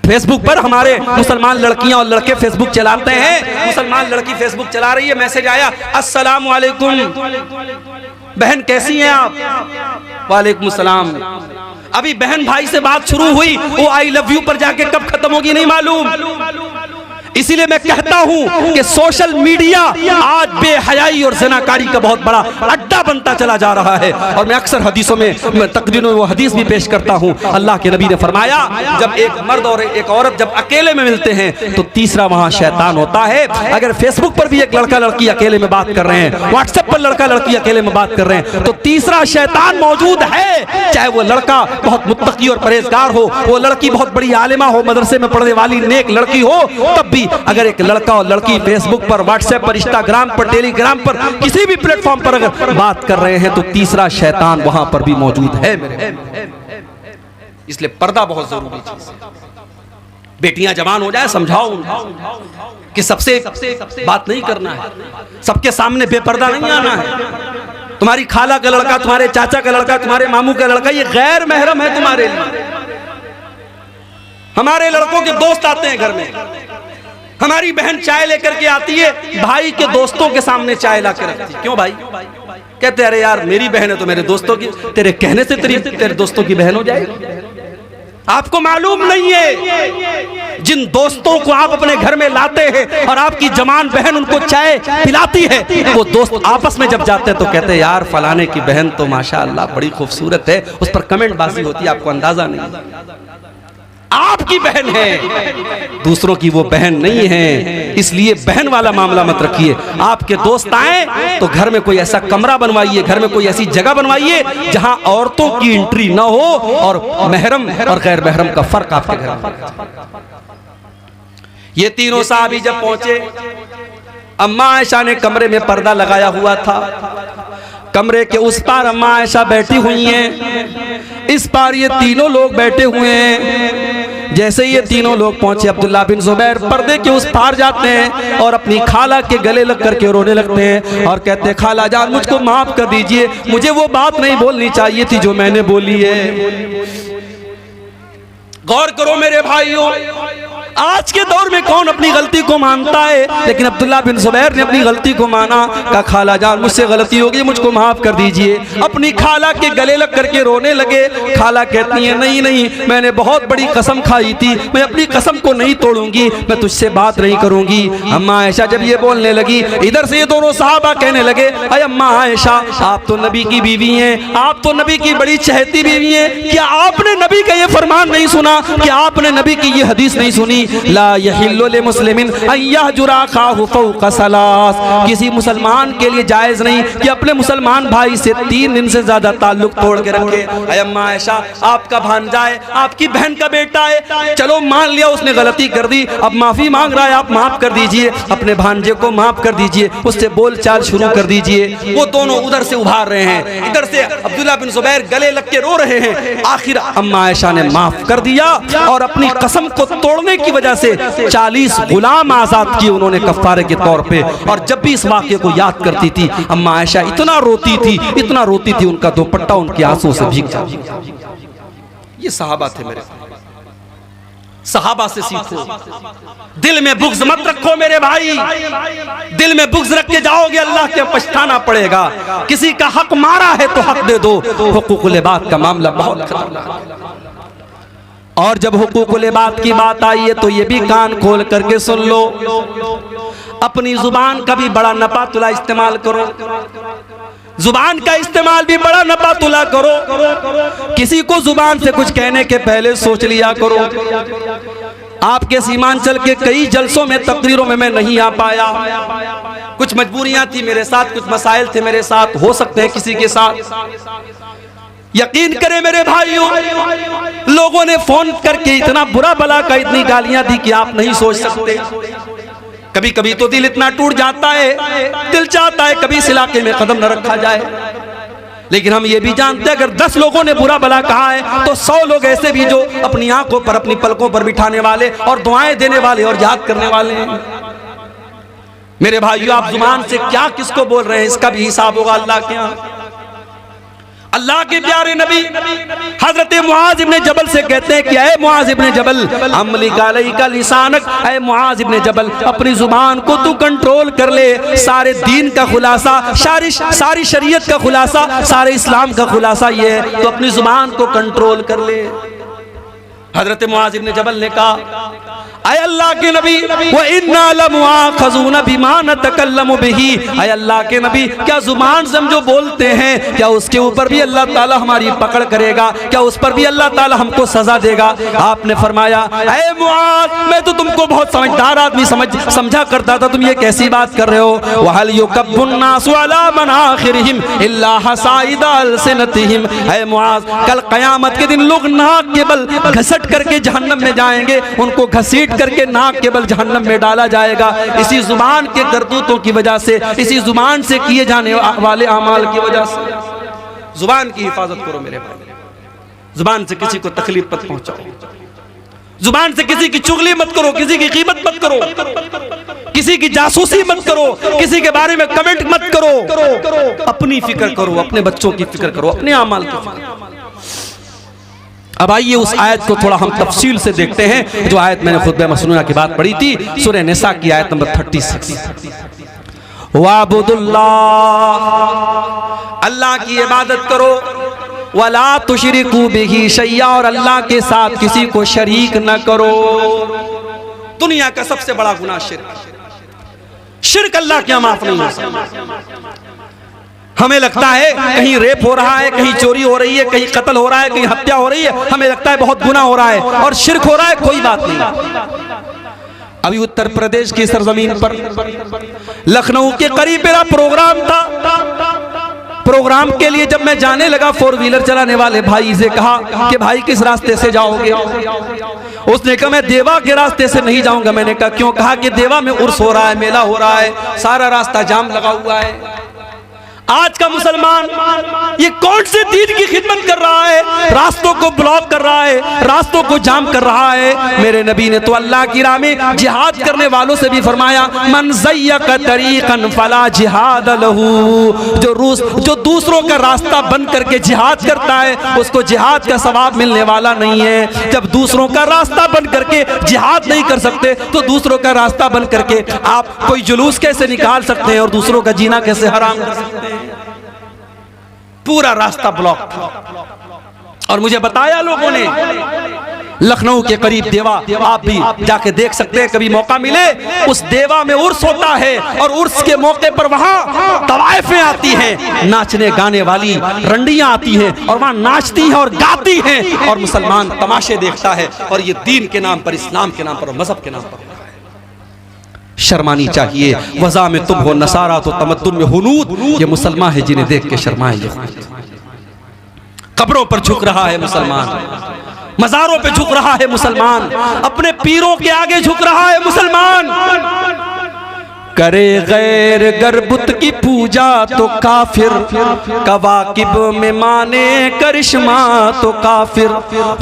Speaker 1: फेसबुक पर हमारे मुसलमान लड़कियां और लड़के फेसबुक चलाते हैं। मुसलमान लड़की फेसबुक चला रही है, मैसेज आया, अस्सलामु अलैकुम बहन कैसी हैं आप? वालेकुम सलाम। अभी बहन भाई से बात शुरू हुई, वो आई लव यू पर जाके कब खत्म होगी नहीं मालूम। इसीलिए मैं कहता हूं कि सोशल मीडिया आज बेहयाई और ज़नाकारी का बहुत बड़ा अड्डा बनता चला जा रहा है। और मैं अक्सर हदीसों में तकरीरों में वो हदीस भी पेश करता हूं। अल्लाह के नबी ने फरमाया, जब एक मर्द और एक औरत जब अकेले में मिलते हैं तो तीसरा वहां शैतान होता है। अगर फेसबुक पर भी एक लड़का लड़की अकेले में बात कर रहे हैं, व्हाट्सएप पर लड़का लड़की अकेले में बात कर रहे हैं, तो तीसरा शैतान मौजूद है। चाहे वो लड़का बहुत मुत्तकी और परहेजगार हो, वो लड़की बहुत बड़ी आलिमा हो, मदरसे में पढ़ने वाली नेक लड़की हो, तब भी अगर एक लड़का और लड़की फेसबुक पर, व्हाट्सएप पर, इंस्टाग्राम पर, टेलीग्राम पर, किसी भी प्लेटफॉर्म पर अगर बात कर रहे हैं तो तीसरा शैतान वहां पर भी मौजूद है मेरे। इसलिए पर्दा बहुत जरूरी चीज है। बेटियां जवान हो जाए, समझाओ कि सबसे बात नहीं करना है, सबके सामने बेपर्दा नहीं आना है। तुम्हारी खाला का लड़का, तुम्हारे चाचा का लड़का, तुम्हारे मामू का लड़का, ये गैर महरम है तुम्हारे लिए। हमारे लड़कों के दोस्त आते हैं घर में, हमारी बहन चाय लेकर के आती है, भाई के दोस्तों के सामने चाय ला कर रखती है। क्यों भाई? कहते अरे यार मेरी बहन है तो मेरे दोस्तों की, तेरे कहने से तेरे दोस्तों की बहन हो जाएगी। आपको मालूम नहीं है जिन दोस्तों को आप अपने घर में लाते हैं और आपकी जवान बहन उनको चाय पिलाती है, वो दोस्त आपस में जब जाते हैं तो कहते हैं यार फलाने की बहन तो माशाअल्लाह बड़ी खूबसूरत है, उस पर कमेंट बाजी होती है, आपको अंदाजा नहीं। आपकी बहन है, दूसरों की वो बहन नहीं है। इसलिए बहन वाला मामला मत रखिए। आपके दोस्त आए तो घर में कोई ऐसा कमरा बनवाइए, घर में कोई ऐसी जगह बनवाइए जहां औरतों की एंट्री ना हो और महरम और गैर महरम का फर्क आपके घर में। ये तीनों साहबी जब पहुंचे, अम्मा आयशा ने कमरे में पर्दा लगाया हुआ था। कमरे के उस पार अम्मा आयशा बैठी हुई हैं, इस पार ये तीनों लोग बैठे हुए हैं। जैसे ये तीनों लोग पहुंचे, अब्दुल्ला बिन जुबैर पर्दे के उस पार जाते हैं और अपनी खाला के गले लग करके रोने लगते हैं और कहते हैं खाला जान मुझको माफ कर दीजिए, मुझे वो बात नहीं बोलनी चाहिए थी जो मैंने बोली है। गौर करो मेरे भाइयों, आज के दौर में कौन अपनी गलती को मानता है, लेकिन अब्दुल्ला बिन जुबैर ने अपनी गलती को माना। कहा खाला जान मुझसे गलती हो गई, मुझको माफ कर दीजिए। अपनी खाला के गले लग करके रोने लगे। खाला कहती है नहीं नहीं, मैंने बहुत बड़ी कसम खाई थी, मैं अपनी कसम को नहीं तोड़ूंगी, मैं तुझसे बात नहीं करूंगी। अम्मा आयशा जब ये बोलने लगी, इधर से ये दोनों साहबा कहने लगे अरे अम्मा आयशा आप तो नबी की बीवी हैं, आप तो नबी की बड़ी चहेती बीवी हैं, क्या आपने नबी का ये फरमान नहीं सुना, क्या आपने नबी की ये हदीस नहीं सुनी, ला यहिल्लु लिमुस्लिमिन अन यहजुरा अखाहु फौका सलास। किसी मुसलमान के लिए जायज नहीं कि अपने मुसलमान भाई से 3 दिन से ज्यादा ताल्लुक तोड़ के रखे। अम्मा आयशा आपका भांजा है, आपकी बहन का बेटा है, चलो मान लिया उसने गलती कर दी, अब माफी मांग रहा है, आप माफ कर दीजिए, अपने भांजे को माफ कर दीजिए, उससे बोलचाल शुरू कर दीजिए। वो दोनों उधर से उभार रहे हैं, इधर से अब्दुल्ला बिन जुबैर गले लग के रो रहे हैं। आखिर अम्मा आयशा ने माफ कर दिया और अपनी कसम को तोड़ने की वजह से 40 गुलाम आजाद किए उन्होंने कफ्फारे के तौर पे। और जब भी इस वाक़े को याद करती थी अम्मा आयशा इतना रोती थी, इतना रोती थी, उनका दुपट्टा उनके आंसू से भीग जाता। ये सहाबा थे मेरे, सहाबा से सीखो। दिल में बुग़्ज़ मत रखो मेरे भाई, दिल में बुग़्ज़ रख के जाओगे अल्लाह के पछताना पड़ेगा। किसी का हक मारा है तो हक दे दो। हुकूकुल इबाद का मामला बहुत खतरनाक है। और जब हुकूकुल इबाद की बात आई है तो ये भी कान खोल करके सुन लो, अपनी जुबान का भी बड़ा नपा तुला इस्तेमाल करो, जुबान का इस्तेमाल भी बड़ा नपा तुला करो। किसी को जुबान से कुछ कहने के पहले सोच लिया करो। आपके सीमांचल के कई जलसों में, तकरीरों में मैं नहीं आ पाया, कुछ मजबूरियां थी मेरे साथ, कुछ मसाइल थे मेरे साथ, हो सकते हैं किसी के साथ। यकीन करें मेरे भाइयों, लोगों ने फोन करके इतना बुरा भला का, इतनी गालियां दी कि आप नहीं सोच सकते। कभी कभी तो दिल इतना टूट जाता है, दिल चाहता है कभी इस इलाके में कदम न रखा जाए। लेकिन हम ये भी जानते हैं अगर 10 लोगों ने बुरा भला कहा है तो 100 लोग ऐसे भी जो अपनी आंखों पर, अपनी पलकों पर बिठाने वाले और दुआएं देने वाले और याद करने वाले हैं। मेरे भाइयों, आप जुबान से क्या किसको बोल रहे हैं इसका भी हिसाब होगा अल्लाह के यहाँ। अल्लाह के प्यारे नबी हजरत मुआज इब्ने जबल से कहते हैं कि ऐ मुआज इब्ने जबल अमलिक अलैका लिसानक, ऐ मुआज इब्ने जबल अपनी जुबान को तू कंट्रोल कर ले। सारे दीन का खुलासा, सारी शरीयत का खुलासा, सारे इस्लाम का खुलासा ये है, तो अपनी जुबान को कंट्रोल कर ले। हजरत मुआज इब्ने जबल ने कहा ऐ अल्लाह के नबी व इन्ना लमुआखज़ून बिमा नतकल्लमु बिही, ऐ अल्लाह के नबी क्या जुबान से हम जो बोलते हैं क्या उसके ऊपर भी अल्लाह ताला हमारी पकड़ करेगा, क्या उस पर भी अल्लाह ताला हमको सजा देगा? आपने फरमाया ऐ मुआज मैं तो तुमको बहुत समझदार आदमी समझा करता था, तुम ये कैसी बात कर रहे हो? वहल युकब्बुन नासु अला मनाखिरिहिम इल्ला हसाइदा अलसिनतिहिम, ऐ मुआज कल क़यामत के दिन लोग नाक के बल घसट करके जहन्नम में जाएंगे, उनको घसीट करके नाक के बल जहन्नम में डाला जाएगा, इसी जुबान के करतूतों की वजह से, इसी जुबान से किए जाने वाले अमाल की वजह से। जुबान की हिफाजत करो मेरे भाई, जुबान से किसी को तकलीफ मत पहुंचाओ, जुबान से किसी की चुगली मत करो, किसी की कीमत मत करो, किसी की जासूसी मत करो, किसी के बारे में कमेंट मत करो, अपनी फिक्र करो, अपने बच्चों की फिक्र करो, अपने अमाल की फिक्र करो। अब आइए उस आयत को थोड़ा हम तफसील से देखते हैं, जो आयत मैंने खुतबे मसनूना की बात पढ़ी थी, सूरह निसा की आयत नंबर 36। वाबुदुल्लाह, अल्लाह की इबादत करो, वला तुशरिकू बिही शैया, और अल्लाह के साथ किसी को शरीक न करो। दुनिया का सबसे बड़ा गुनाह शिर्क अल्लाह क्या माफ नहीं हो सकता। हमें लगता है कहीं रेप हो रहा है, कहीं चोरी हो रही है, कहीं कत्ल हो रहा है, कहीं हत्या हो रही है, हमें लगता है बहुत गुनाह हो रहा है और शिर्क हो रहा है, कोई बात नहीं। अभी उत्तर प्रदेश की सरजमीन पर लखनऊ के करीब मेरा प्रोग्राम था। प्रोग्राम के लिए जब मैं जाने लगा, 4 व्हीलर चलाने वाले भाई से कहा कि भाई किस रास्ते से जाओगे? उसने कहा मैं देवा के रास्ते से नहीं जाऊंगा। मैंने कहा क्यों? कहा कि देवा में उर्स हो रहा है, मेला हो रहा है, सारा रास्ता जाम लगा हुआ है। आज का मुसलमान ये कौन से दीन की खिदमत कर रहा है? रास्तों को ब्लॉक कर रहा है, रास्तों को जाम कर रहा है। मेरे नबी ने तो अल्लाह की राह में जिहाद करने वालों से भी फरमाया मन ज़य्यक़ तरीक़न फला जिहाद लहू, जो दूसरों का रास्ता बंद करके जिहाद करता है उसको जिहाद का सवाब मिलने वाला नहीं है। जब दूसरों का रास्ता बंद करके जिहाद नहीं कर सकते तो दूसरों का रास्ता बंद करके आप कोई जुलूस कैसे निकाल सकते हैं और दूसरों का जीना कैसे हराम कर सकते हैं? पूरा रास्ता ब्लॉक था। और मुझे बताया लोगों ने लखनऊ के करीब देवा, आप भी जाके देख सकते हैं कभी मौका मिले, उस देवा में उर्स होता है और उर्स के मौके पर वहां तवाइफें आती हैं, नाचने गाने वाली रंडियां आती हैं और वहां नाचती हैं और गाती हैं और मुसलमान तमाशे देखता है। और ये दीन के नाम पर, इस्लाम के नाम पर, मजहब के नाम पर शर्मानी चाहिए। वज़ा में तुम हो नसारा तो तमद्दुन में हुनूद, ये मुसलमान है जिन्हें देख के शर्माए। ये कब्रों पर झुक रहा है मुसलमान, मज़ारों पे झुक रहा है मुसलमान, अपने पीरों के आगे झुक रहा है मुसलमान। करे गैर गरबुत की पूजा तो काफिर, कवाकिब में माने करिश्मा तो काफिर,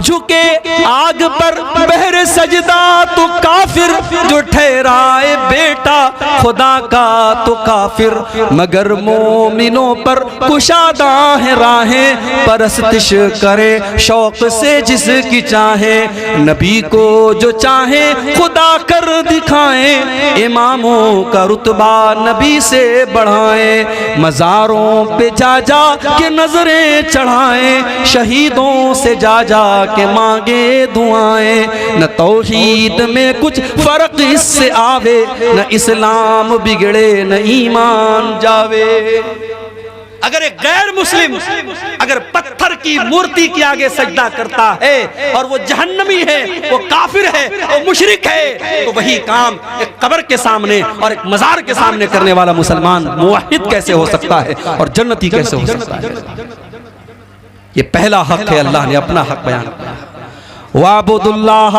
Speaker 1: झुके आग पर बहर सजदा तो काफिर, जो ठहराए बेटा खुदा का तो काफिर, मगर मोमिनों पर कुशादा है राहें, परस्तिश करे शौक से जिसकी चाहे, नबी को जो चाहे खुदा कर दिखाएं, इमामों का रुतबा नबी से बढ़ाएं, मज़ारों पे जा जा के नजरें चढ़ाएं, शहीदों से जा जा के मांगे दुआएं, न तौहीद में कुछ फर्क इससे आवे, न इस्लाम बिगड़े न ईमान जावे। अगर एक गैर मुस्लिम अगर पत्थर की मूर्ति के आगे सजदा करता है और वो जहन्नमी है, वो काफिर है, वो मुशरिक है, तो वही काम एक कब्र के सामने और एक मजार के सामने करने वाला मुसलमान मुवहिद कैसे हो सकता है और जन्नती कैसे हो सकता है? ये पहला हक है, अल्लाह ने अपना हक बयान किया। वाबुदुल्लाह,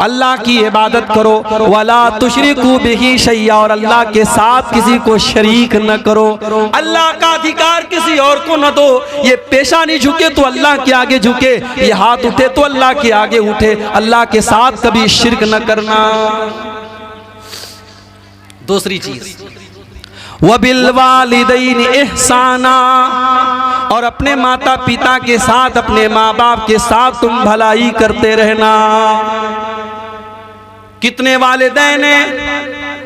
Speaker 1: अल्लाह की इबादत करो, वला तुशरिकू बिही शैया, और अल्लाह के साथ किसी को शरीक न करो। अल्लाह का अधिकार किसी और को न दो। ये पेशानी झुके तो अल्लाह के आगे झुके, ये हाथ उठे तो अल्लाह के आगे उठे, अल्लाह के साथ कभी शिर्क न करना। दूसरी चीज वबिल वालिदैन इहसाना, और अपने माता पिता के साथ, अपने माँ बाप के साथ तुम भलाई करते रहना। कितने वालिदैन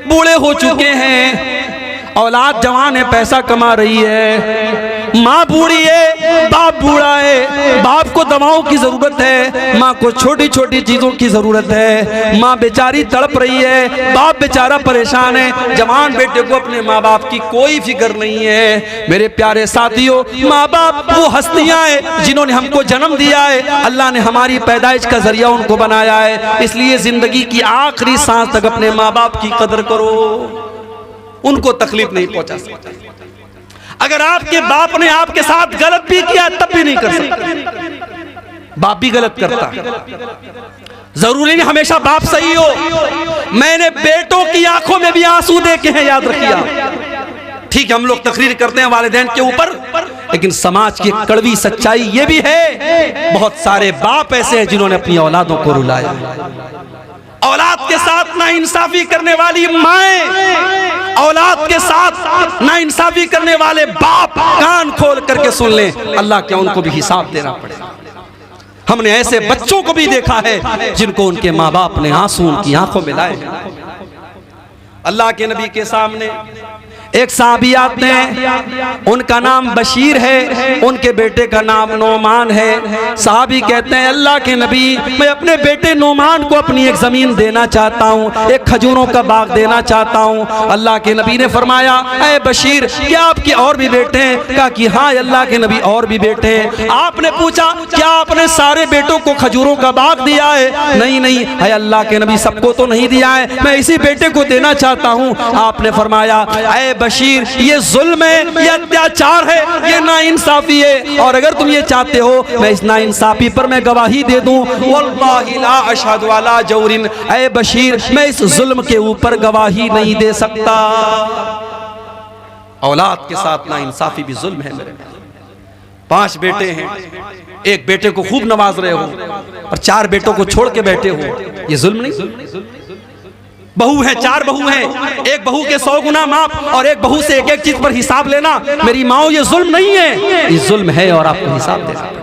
Speaker 1: बूढ़े हो चुके हैं, औलाद जवान है, पैसा कमा रही है, माँ बूढ़ी है, बाप बूढ़ा है, बाप को दवाओं की जरूरत है, माँ को छोटी छोटी चीजों की जरूरत है, माँ बेचारी तड़प रही है, बाप बेचारा परेशान है, जवान बेटे को अपने माँ बाप की कोई फिक्र नहीं है। मेरे प्यारे साथियों, माँ बाप वो हस्तियां हैं जिन्होंने हमको जन्म दिया है, अल्लाह ने हमारी पैदाइश का जरिया उनको बनाया है, इसलिए जिंदगी की आखिरी सांस तक अपने माँ बाप की कदर करो, उनको तकलीफ नहीं पहुंचा सकते। अगर आपके बाप ने आपके साथ गलत भी किया तब भी नहीं कर सकते, बाप भी गलत करता है, जरूरी नहीं हमेशा बाप सही हो। मैंने बेटों की आंखों में भी आंसू देखे हैं, याद रखिए। ठीक है, हम लोग तकरीर करते हैं वालिदैन के ऊपर, लेकिन समाज की कड़वी सच्चाई ये भी है, बहुत सारे बाप ऐसे हैं जिन्होंने अपनी औलादों को रुलाया। औलाद के साथ नाइंसाफी करने वाली माएं, औलाद के साथ नाइंसाफी करने वाले बाप कान खोल करके सुन लें, अल्लाह क्या उनको भी हिसाब देना पड़ेगा। हमने ऐसे बच्चों को भी देखा है जिनको उनके माँ बाप ने आंसू उनकी आंखों में लाए हैं। अल्लाह के नबी के सामने एक साहबी आते हैं, उनका नाम बशीर है, उनके बेटे का नाम नोमान है। साहबी कहते हैं, अल्लाह के नबी, मैं अपने बेटे नोमान को अपनी एक जमीन देना चाहता हूँ, एक खजूरों का बाग देना चाहता हूँ। अल्लाह के नबी ने फरमाया, ऐ बशीर, क्या आपके और भी बेटे हैं? कहा कि हाँ अल्लाह के नबी, और भी बेटे हैं। आपने पूछा, क्या आपने सारे बेटों को खजूरों का बाग दिया है? नहीं नहीं, है अल्लाह के नबी, सबको तो नहीं दिया है, मैं इसी बेटे को देना चाहता हूँ। आपने फरमाया, ऐ बशीर, ये जुल्म है, ये अत्याचार है, ये नाइंसाफी है, और अगर तुम ये चाहते हो मैं इस नाइंसाफी पर मैं गवाही दे दूं, वल्लाहि ला अशहदु अला जौरिन, ऐ बशीर, मैं इस जुल्म के ऊपर गवाही नहीं दे सकता। औलाद के साथ नाइंसाफी भी जुल्म है। मेरे 5 बेटे हैं, एक बेटे को खूब नवाज रहे हो और 4 बेटों को छोड़ के बैठे हो, ये जुल्म नहीं? बहू है, 4 बहू हैं, एक बहू के 100 गुना माफ, और एक बहू से एक एक चीज पर हिसाब लेना, मेरी माओ ये जुल्म नहीं है, ये जुल्म है और आपको हिसाब देना।